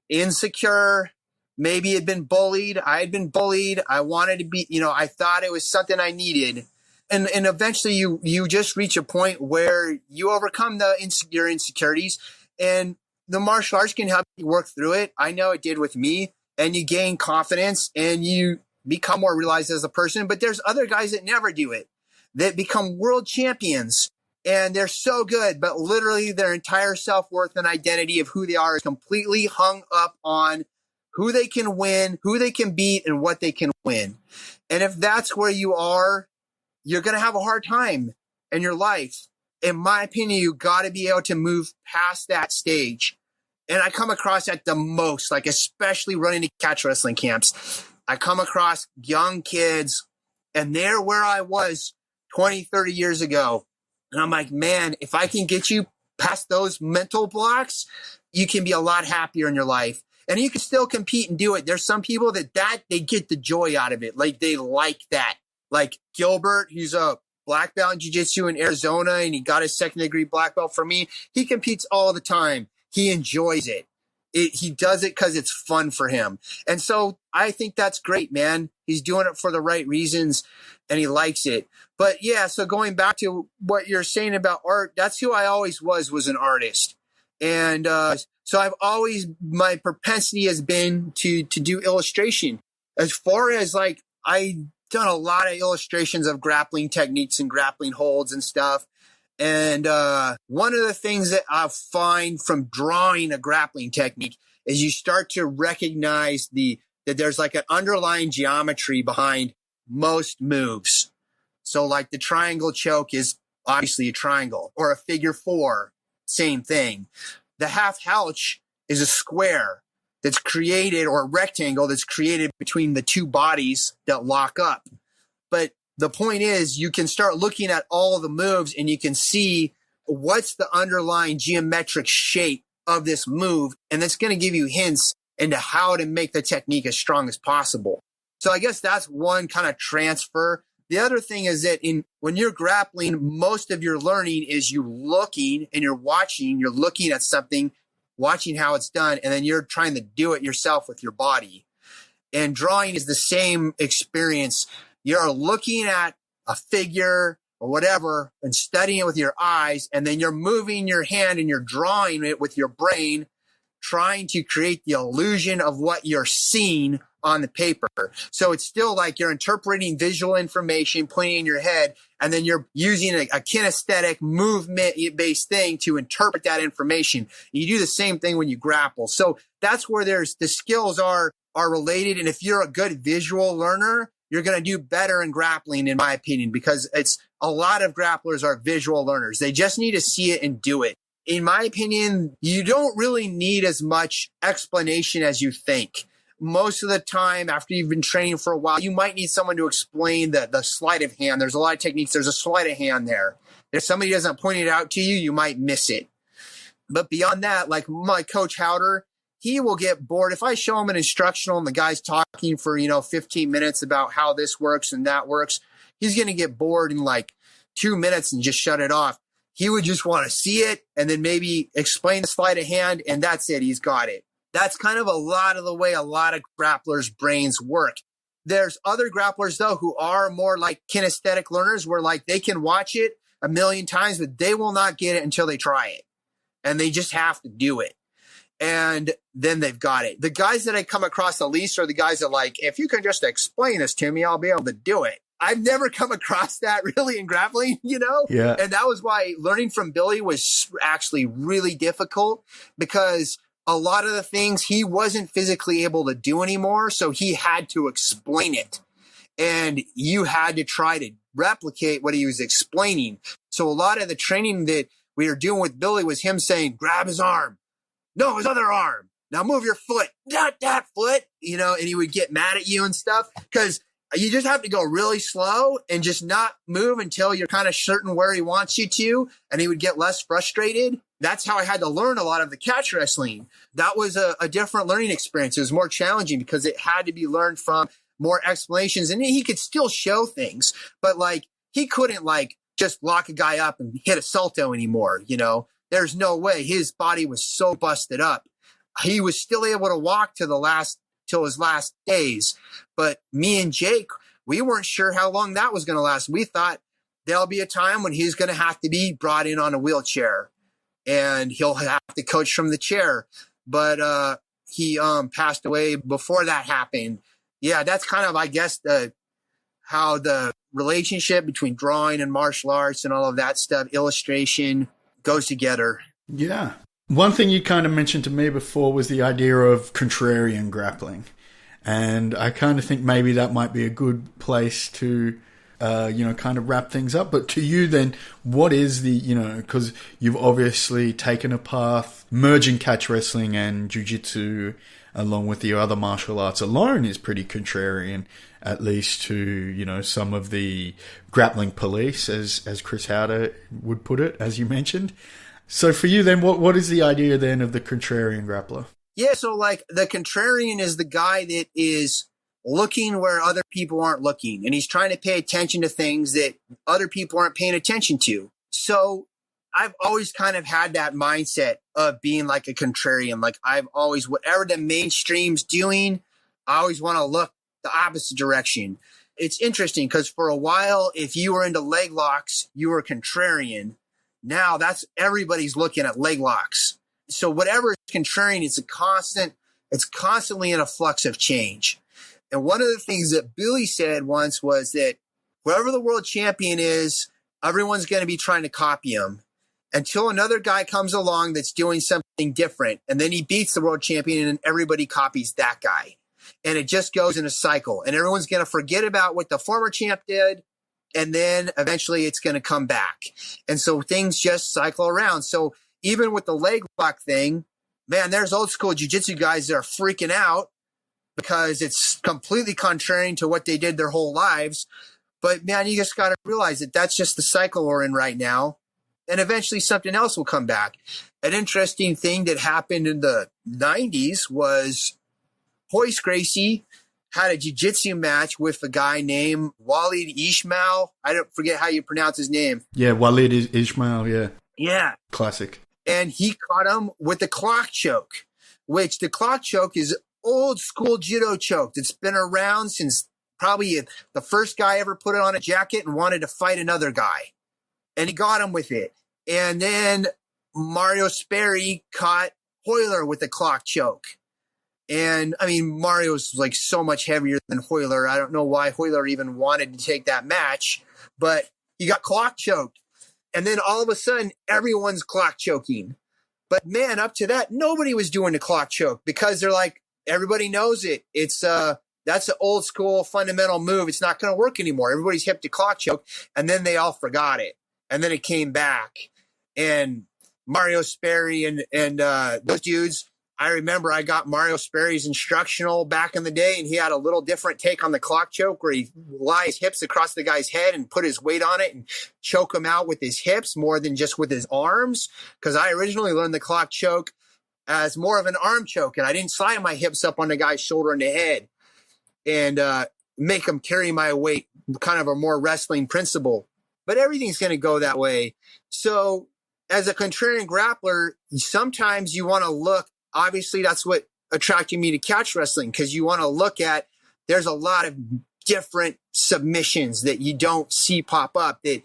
insecure. Maybe had been bullied. I had been bullied. I wanted to be, I thought it was something I needed. And eventually you just reach a point where you overcome your insecurities, and the martial arts can help you work through it. I know it did with me, and you gain confidence and you become more realized as a person. But there's other guys that never do it, that become world champions, and they're so good, but literally their entire self-worth and identity of who they are is completely hung up on who they can win, who they can beat, and what they can win. And if that's where you are, you're going to have a hard time in your life. In my opinion, you got to be able to move past that stage. And I come across that the most, like especially running to catch wrestling camps. I come across young kids, and they're where I was 20, 30 years ago. And I'm like, man, if I can get you past those mental blocks, you can be a lot happier in your life. And you can still compete and do it. There's some people that they get the joy out of it. Like, they like that. Like Gilbert, he's a black belt in jiu-jitsu in Arizona, and he got his 2nd degree black belt from me. He competes all the time. He enjoys it. He does it because it's fun for him. And so I think that's great, man. He's doing it for the right reasons, and he likes it. But yeah, so going back to what you're saying about art, that's who I always was an artist. And so my propensity has been to do illustration. As far as like, I done a lot of illustrations of grappling techniques and grappling holds and stuff. And one of the things that I find from drawing a grappling technique is you start to recognize that there's like an underlying geometry behind most moves. So like the triangle choke is obviously a triangle, or a figure 4, same thing. The half houch is a square that's created, or a rectangle that's created between the two bodies that lock up. But the point is, you can start looking at all the moves, and you can see what's the underlying geometric shape of this move. And that's going to give you hints into how to make the technique as strong as possible. So I guess that's one kind of transfer. The other thing is that when you're grappling, most of your learning is you looking and you're looking at something, watching how it's done, and then you're trying to do it yourself with your body. And drawing is the same experience. You're looking at a figure or whatever and studying it with your eyes, and then you're moving your hand and you're drawing it with your brain, trying to create the illusion of what you're seeing on the paper. So it's still like you're interpreting visual information, putting it in your head, and then you're using a kinesthetic movement-based thing to interpret that information. You do the same thing when you grapple. So that's where the skills are related. And if you're a good visual learner, you're going to do better in grappling, in my opinion, because a lot of grapplers are visual learners. They just need to see it and do it. In my opinion, you don't really need as much explanation as you think. Most of the time, after you've been training for a while, you might need someone to explain the sleight of hand. There's a lot of techniques. There's a sleight of hand there. If somebody doesn't point it out to you, you might miss it. But beyond that, like my coach Hauter, he will get bored. If I show him an instructional and the guy's talking for, 15 minutes about how this works and that works, he's going to get bored in like 2 minutes and just shut it off. He would just want to see it and then maybe explain the sleight of hand, and that's it. He's got it. That's kind of a lot of the way a lot of grapplers' brains work. There's other grapplers, though, who are more like kinesthetic learners where like they can watch it a million times, but they will not get it until they try it. And they just have to do it. And then they've got it. The guys that I come across the least are the guys that like, if you can just explain this to me, I'll be able to do it. I've never come across that really in grappling, Yeah. And that was why learning from Billy was actually really difficult, because a lot of the things he wasn't physically able to do anymore. So he had to explain it, and you had to try to replicate what he was explaining. So a lot of the training that we were doing with Billy was him saying, grab his arm. No, his other arm. Now move your foot. Not that foot, and he would get mad at you and stuff, because you just have to go really slow and just not move until you're kind of certain where he wants you to, and he would get less frustrated. That's how I had to learn a lot of the catch wrestling. That was a different learning experience. It was more challenging because it had to be learned from more explanations, and he could still show things, but like he couldn't like just lock a guy up and hit a salto anymore. There's no way. His body was so busted up. He was still able to walk till his last days. But me and Jake, we weren't sure how long that was going to last. We thought there'll be a time when he's going to have to be brought in on a wheelchair and he'll have to coach from the chair. But he passed away before that happened. Yeah, that's kind of, I guess, how the relationship between drawing and martial arts and all of that stuff, illustration, goes together. Yeah. One thing you kind of mentioned to me before was the idea of contrarian grappling. And I kind of think maybe that might be a good place to, kind of wrap things up. But to you then, what is because you've obviously taken a path, merging catch wrestling and jiu-jitsu along with the other martial arts alone is pretty contrarian, at least to, some of the grappling police, as Chris Hauter would put it, as you mentioned. So for you then, what is the idea then of the contrarian grappler? Yeah, so like the contrarian is the guy that is looking where other people aren't looking, and he's trying to pay attention to things that other people aren't paying attention to. So I've always kind of had that mindset of being like a contrarian. Like I've always, whatever the mainstream's doing, I always want to look the opposite direction. It's interesting because for a while, if you were into leg locks, you were contrarian. Now everybody's looking at leg locks. So whatever is contrarian, it's constantly in a flux of change. And one of the things that Billy said once was that whoever the world champion is, everyone's going to be trying to copy him until another guy comes along that's doing something different. And then he beats the world champion and everybody copies that guy. And it just goes in a cycle, and everyone's going to forget about what the former champ did. And then eventually it's going to come back. And so things just cycle around. So even with the leg lock thing, man, there's old school jiu-jitsu guys that are freaking out because it's completely contrarian to what they did their whole lives. But man, you just got to realize that that's just the cycle we're in right now. And eventually something else will come back. An interesting thing that happened in the 90s was Royce Gracie had a jiu-jitsu match with a guy named Walid Ismail. I don't forget how you pronounce his name. Yeah, Walid Ismail, yeah. Yeah. Classic. And he caught him with the clock choke, which the clock choke is old school judo choke. It's been around since probably the first guy ever put it on a jacket and wanted to fight another guy. And he got him with it. And then Mario Sperry caught Haueter with the clock choke. And I mean, Mario's like so much heavier than Haueter. I don't know why Haueter even wanted to take that match, but he got clock choked. And then all of a sudden, everyone's clock choking. But man, up to that, nobody was doing the clock choke because they're like, everybody knows it. It's that's an old school fundamental move. It's not going to work anymore. Everybody's hip to clock choke. And then they all forgot it. And then it came back. And Mario Sperry and those dudes, I remember I got Mario Sperry's instructional back in the day, and he had a little different take on the clock choke where he lie his hips across the guy's head and put his weight on it and choke him out with his hips more than just with his arms. Because I originally learned the clock choke as more of an arm choke, and I didn't slide my hips up on the guy's shoulder and the head and make him carry my weight, kind of a more wrestling principle. But everything's going to go that way. So as a contrarian grappler, sometimes you want to look. Obviously, that's what attracted me to catch wrestling, because you want to look at, there's a lot of different submissions that you don't see pop up that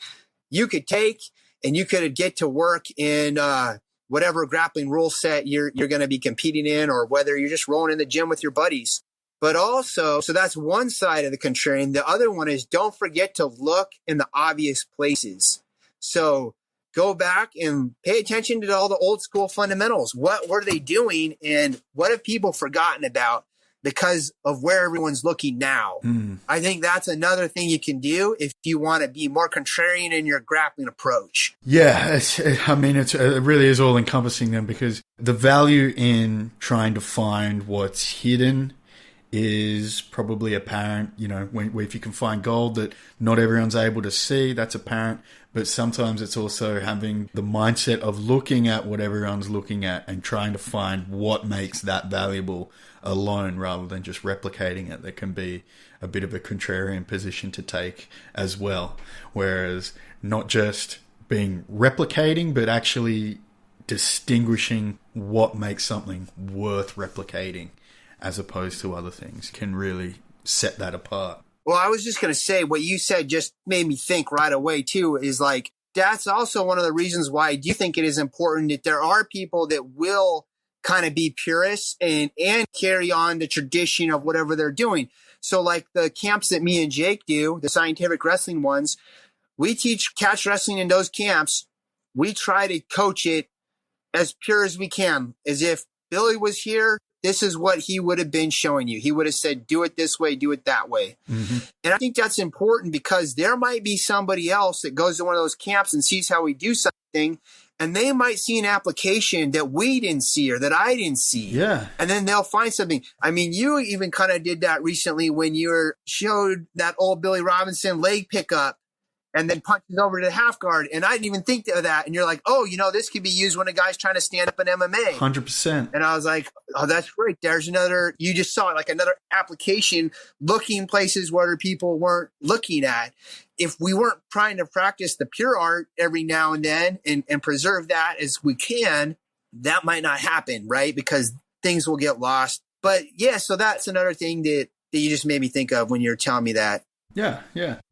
you could take and you could get to work in whatever grappling rule set you're going to be competing in, or whether you're just rolling in the gym with your buddies. But also, so that's one side of the contrarian. The other one is, don't forget to look in the obvious places. So go back and pay attention to all the old school fundamentals. What were they doing, and what have people forgotten about because of where everyone's looking now? I think that's another thing you can do if you want to be more contrarian in your grappling approach. Yeah, it really is all encompassing then, because the value in trying to find what's hidden is probably apparent. You know, if you can find gold that not everyone's able to see, that's apparent. But sometimes it's also having the mindset of looking at what everyone's looking at and trying to find what makes that valuable alone, rather than just replicating it. That can be a bit of a contrarian position to take as well. Whereas not just being replicating, but actually distinguishing what makes something worth replicating as opposed to other things can really set that apart. Well, I was just going to say, what you said just made me think right away, too, is like, that's also one of the reasons why I do think it is important that there are people that will kind of be purists and carry on the tradition of whatever they're doing. So like the camps that me and Jake do, the scientific wrestling ones, we teach catch wrestling in those camps. We try to coach it as pure as we can, as if Billy was here. This is what he would have been showing you. He would have said, do it this way, do it that way. Mm-hmm. And I think that's important, because there might be somebody else that goes to one of those camps and sees how we do something, and they might see an application that we didn't see or that I didn't see. Yeah. And then they'll find something. I mean, you even kind of did that recently when you showed that old Billy Robinson leg pickup and then punches over to the half guard. And I didn't even think of that. And you're like, oh, this could be used when a guy's trying to stand up in MMA. 100%. And I was like, oh, that's great. There's another, you just saw it, like another application, looking places where people weren't looking at. If we weren't trying to practice the pure art every now and then and preserve that as we can, that might not happen, right? Because things will get lost. But yeah, so that's another thing that you just made me think of when you're telling me that. Yeah.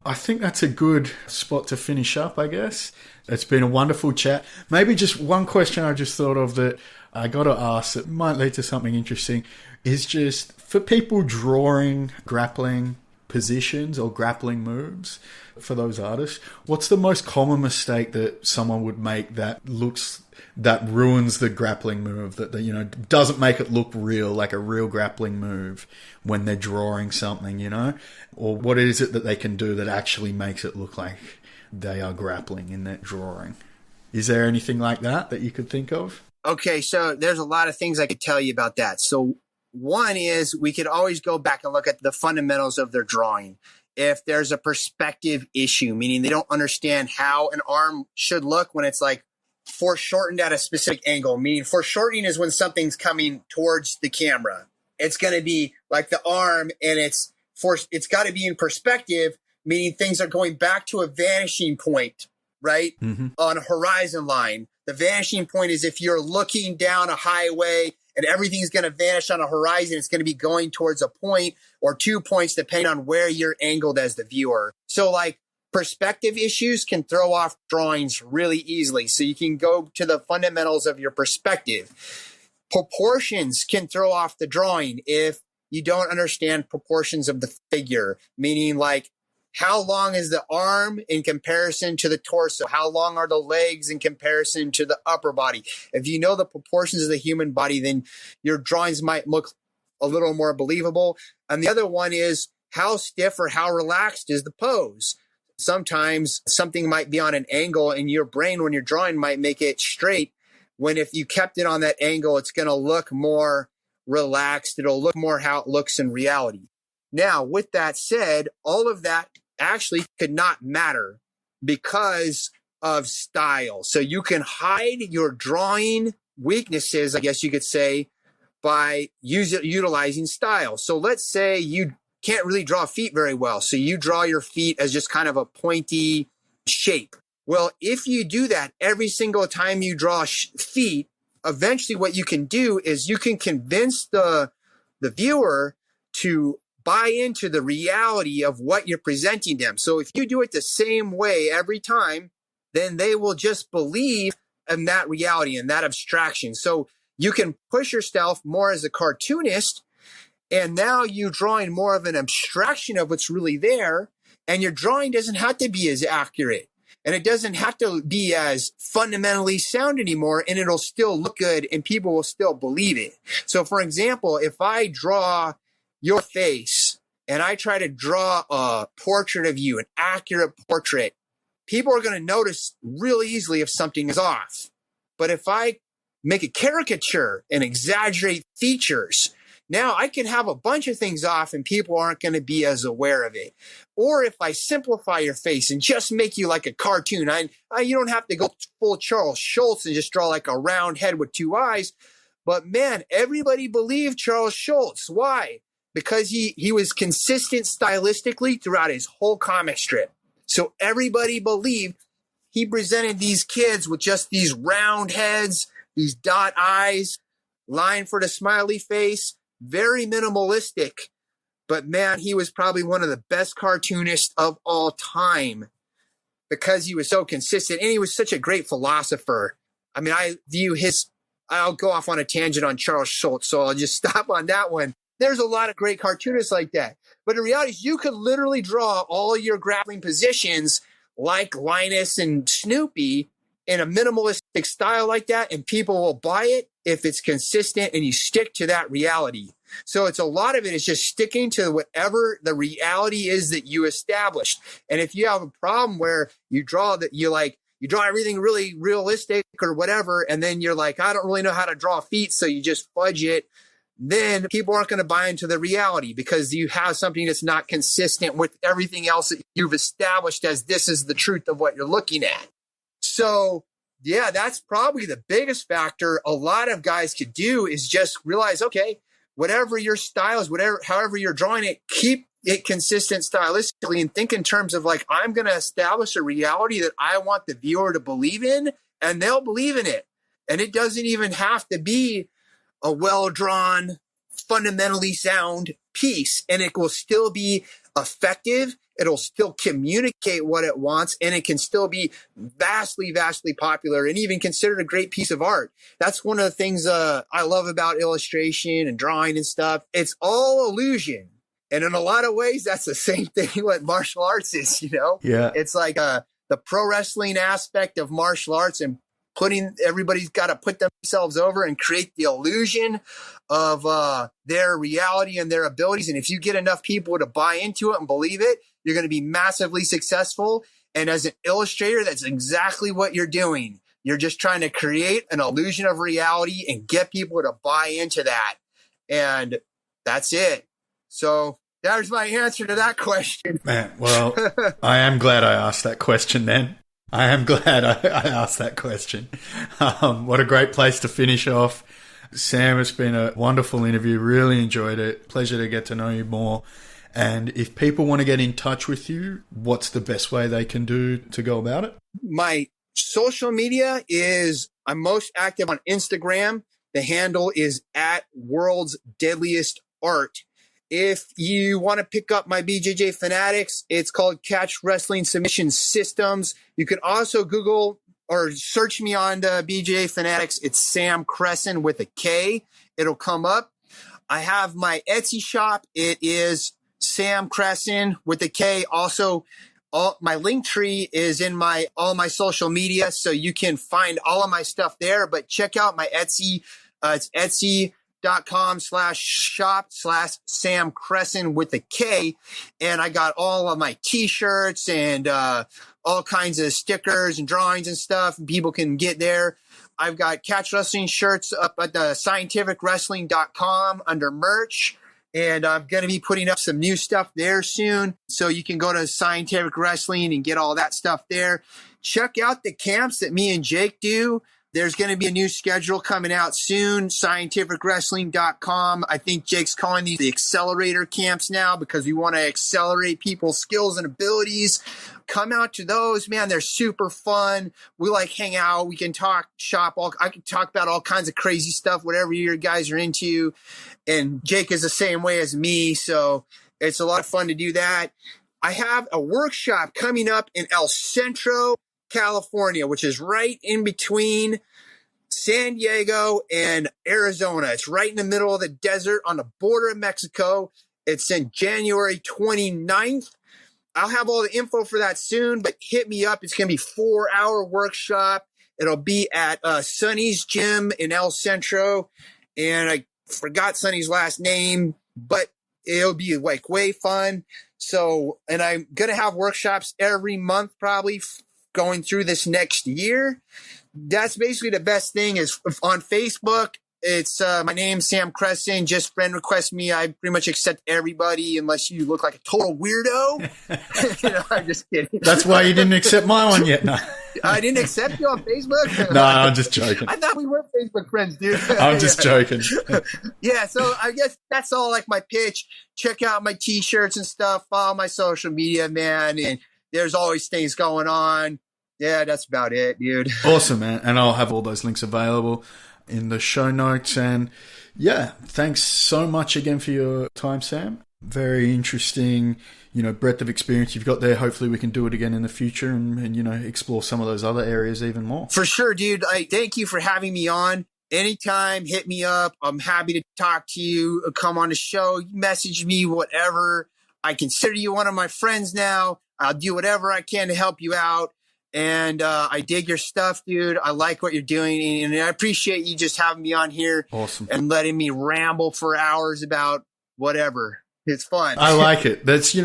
I think that's a good spot to finish up, I guess. It's been a wonderful chat. Maybe just one question I just thought of that I got to ask that might lead to something interesting is just for people drawing grappling positions or grappling moves for those artists, what's the most common mistake that someone would make that ruins the grappling move, that doesn't make it look real, like a real grappling move when they're drawing something, or what is it that they can do that actually makes it look like they are grappling in that drawing? Is there anything like that you could think of? Okay, so there's a lot of things I could tell you about that. So one is we could always go back and look at the fundamentals of their drawing. If there's a perspective issue, meaning they don't understand how an arm should look when it's like foreshortened at a specific angle, meaning foreshortening is when something's coming towards the camera it's going to be like the arm, and it's got to be in perspective, meaning things are going back to a vanishing point, right? On a horizon line. The vanishing point is if you're looking down a highway and everything's going to vanish on a horizon, it's going to be going towards a point or 2 points, depending on where you're angled as the viewer. So like perspective issues can throw off drawings really easily. So you can go to the fundamentals of your perspective. Proportions can throw off the drawing if you don't understand proportions of the figure, meaning like how long is the arm in comparison to the torso? How long are the legs in comparison to the upper body? If you know the proportions of the human body, then your drawings might look a little more believable. And the other one is how stiff or how relaxed is the pose? Sometimes something might be on an angle, and your brain, when you're drawing, might make it straight, when if you kept it on that angle, it's going to look more relaxed. It'll look more how it looks in reality. Now, with that said, all of that actually could not matter because of style. So you can hide your drawing weaknesses, I guess you could say, by utilizing style. So let's say you can't really draw feet very well. So you draw your feet as just kind of a pointy shape. Well, if you do that every single time you draw feet, eventually what you can do is you can convince the viewer to buy into the reality of what you're presenting them. So if you do it the same way every time, then they will just believe in that reality and that abstraction. So you can push yourself more as a cartoonist, and now you're drawing more of an abstraction of what's really there, and your drawing doesn't have to be as accurate, and it doesn't have to be as fundamentally sound anymore, and it'll still look good and people will still believe it. So for example, if I draw your face and I try to draw a portrait of you, an accurate portrait, people are going to notice really easily if something is off. But if I make a caricature and exaggerate features, now I can have a bunch of things off and people aren't going to be as aware of it. Or if I simplify your face and just make you like a cartoon, you don't have to go full Charles Schulz and just draw like a round head with two eyes. But man, everybody believed Charles Schulz. Why? Because he was consistent stylistically throughout his whole comic strip. So everybody believed he presented these kids with just these round heads, these dot eyes, line for the smiley face, very minimalistic. But man, he was probably one of the best cartoonists of all time because he was so consistent and he was such a great philosopher. I mean, I'll go off on a tangent on Charles Schulz, so I'll just stop on that one. There's a lot of great cartoonists like that. But the reality is you could literally draw all your grappling positions like Linus and Snoopy in a minimalistic style like that, and people will buy it if it's consistent and you stick to that reality. So it's a lot of it is just sticking to whatever the reality is that you established. And if you have a problem where you draw everything really realistic or whatever, and then you're like, I don't really know how to draw feet, so you just fudge it, then people aren't going to buy into the reality because you have something that's not consistent with everything else that you've established as this is the truth of what you're looking at. So yeah, that's probably the biggest factor a lot of guys could do is just realize, okay, whatever your style is, however you're drawing it, keep it consistent stylistically and think in terms of like, I'm going to establish a reality that I want the viewer to believe in, and they'll believe in it. And it doesn't even have to be a well-drawn, fundamentally sound piece, and it will still be effective. It'll still communicate what it wants, and it can still be vastly, vastly popular and even considered a great piece of art. That's one of the things I love about illustration and drawing and stuff. It's all illusion. And in a lot of ways, that's the same thing what martial arts is, you know? Yeah. It's like the pro wrestling aspect of martial arts, and everybody's got to put themselves over and create the illusion of their reality and their abilities. And if you get enough people to buy into it and believe it, you're going to be massively successful. And as an illustrator, that's exactly what you're doing. You're just trying to create an illusion of reality and get people to buy into that. And that's it. So there's my answer to that question. Man, well, I am glad I asked that question then. I am glad I asked that question. What a great place to finish off. Sam, it's been a wonderful interview. Really enjoyed it. Pleasure to get to know you more. And if people want to get in touch with you, what's the best way they can do to go about it? My social media is, I'm most active on Instagram. The handle is at World's Deadliest Art. If you want to pick up my BJJ Fanatics, it's called Catch Wrestling Submission Systems. You can also Google or search me on the BJJ Fanatics. It's Sam Kressin with a K. It'll come up. I have my Etsy shop. It is Sam Kressin with a K. Also, my link tree is in all my social media, so you can find all of my stuff there. But check out my Etsy. It's etsy.com/shop/Sam Kressin with a K. And I got all of my t-shirts and all kinds of stickers and drawings and stuff. And people can get there. I've got Catch Wrestling shirts up at the scientificwrestling.com under merch. And I'm going to be putting up some new stuff there soon. So you can go to Scientific Wrestling and get all that stuff there. Check out the camps that me and Jake do. There's going to be a new schedule coming out soon, scientificwrestling.com. I think Jake's calling these the accelerator camps now because we want to accelerate people's skills and abilities. Come out to those, man. They're super fun. We like hang out. We can talk shop. I can talk about all kinds of crazy stuff, whatever you guys are into. And Jake is the same way as me. So it's a lot of fun to do that. I have a workshop coming up in El Centro, California, which is right in between San Diego and Arizona. It's right in the middle of the desert on the border of Mexico. It's in January 29th. I'll have all the info for that soon, but hit me up. It's going to be a 4-hour workshop. It'll be at Sonny's gym in El Centro. And I forgot Sonny's last name, but it'll be like way fun. So, and I'm going to have workshops every month, probably going through this next year. That's basically the best thing is on Facebook. It's my name, Sam Kressin. Just friend request me. I pretty much accept everybody unless you look like a total weirdo. I'm just kidding. That's why you didn't accept my one yet. No, I didn't accept you on Facebook. No, I'm just joking. I thought we were Facebook friends, dude. I'm just joking. Yeah, so I guess that's all like my pitch. Check out my t-shirts and stuff. Follow my social media, man. And there's always things going on. Yeah, that's about it, dude. Awesome, man. And I'll have all those links available in the show notes. And yeah, thanks so much again for your time, Sam. Very interesting, breadth of experience you've got there. Hopefully we can do it again in the future and explore some of those other areas even more. For sure, dude. I thank you for having me on. Anytime, hit me up. I'm happy to talk to you. Come on the show, message me, whatever. I consider you one of my friends now. I'll do whatever I can to help you out. And I dig your stuff, dude. I like what you're doing. And I appreciate you just having me on here. Awesome. And letting me ramble for hours about whatever. It's fun. I like it. That's,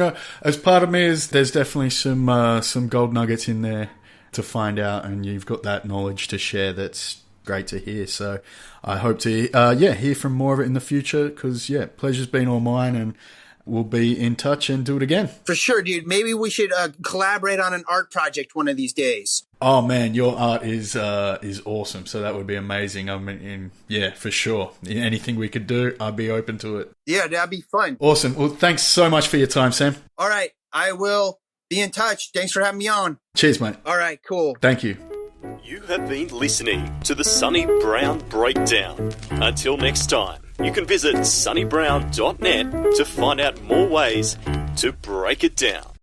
as part of me is there's definitely some gold nuggets in there to find out. And you've got that knowledge to share. That's great to hear. So I hope to, hear from more of it in the future because, pleasure's been all mine and we'll be in touch and do it again. For sure, dude. Maybe we should collaborate on an art project one of these days. Oh, man, your art is awesome. So that would be amazing. I mean, for sure. Anything we could do, I'd be open to it. Yeah, that'd be fun. Awesome. Well, thanks so much for your time, Sam. All right. I will be in touch. Thanks for having me on. Cheers, mate. All right, cool. Thank you. You have been listening to the Sonny Brown Breakdown. Until next time, you can visit sonnybrown.net to find out more ways to break it down.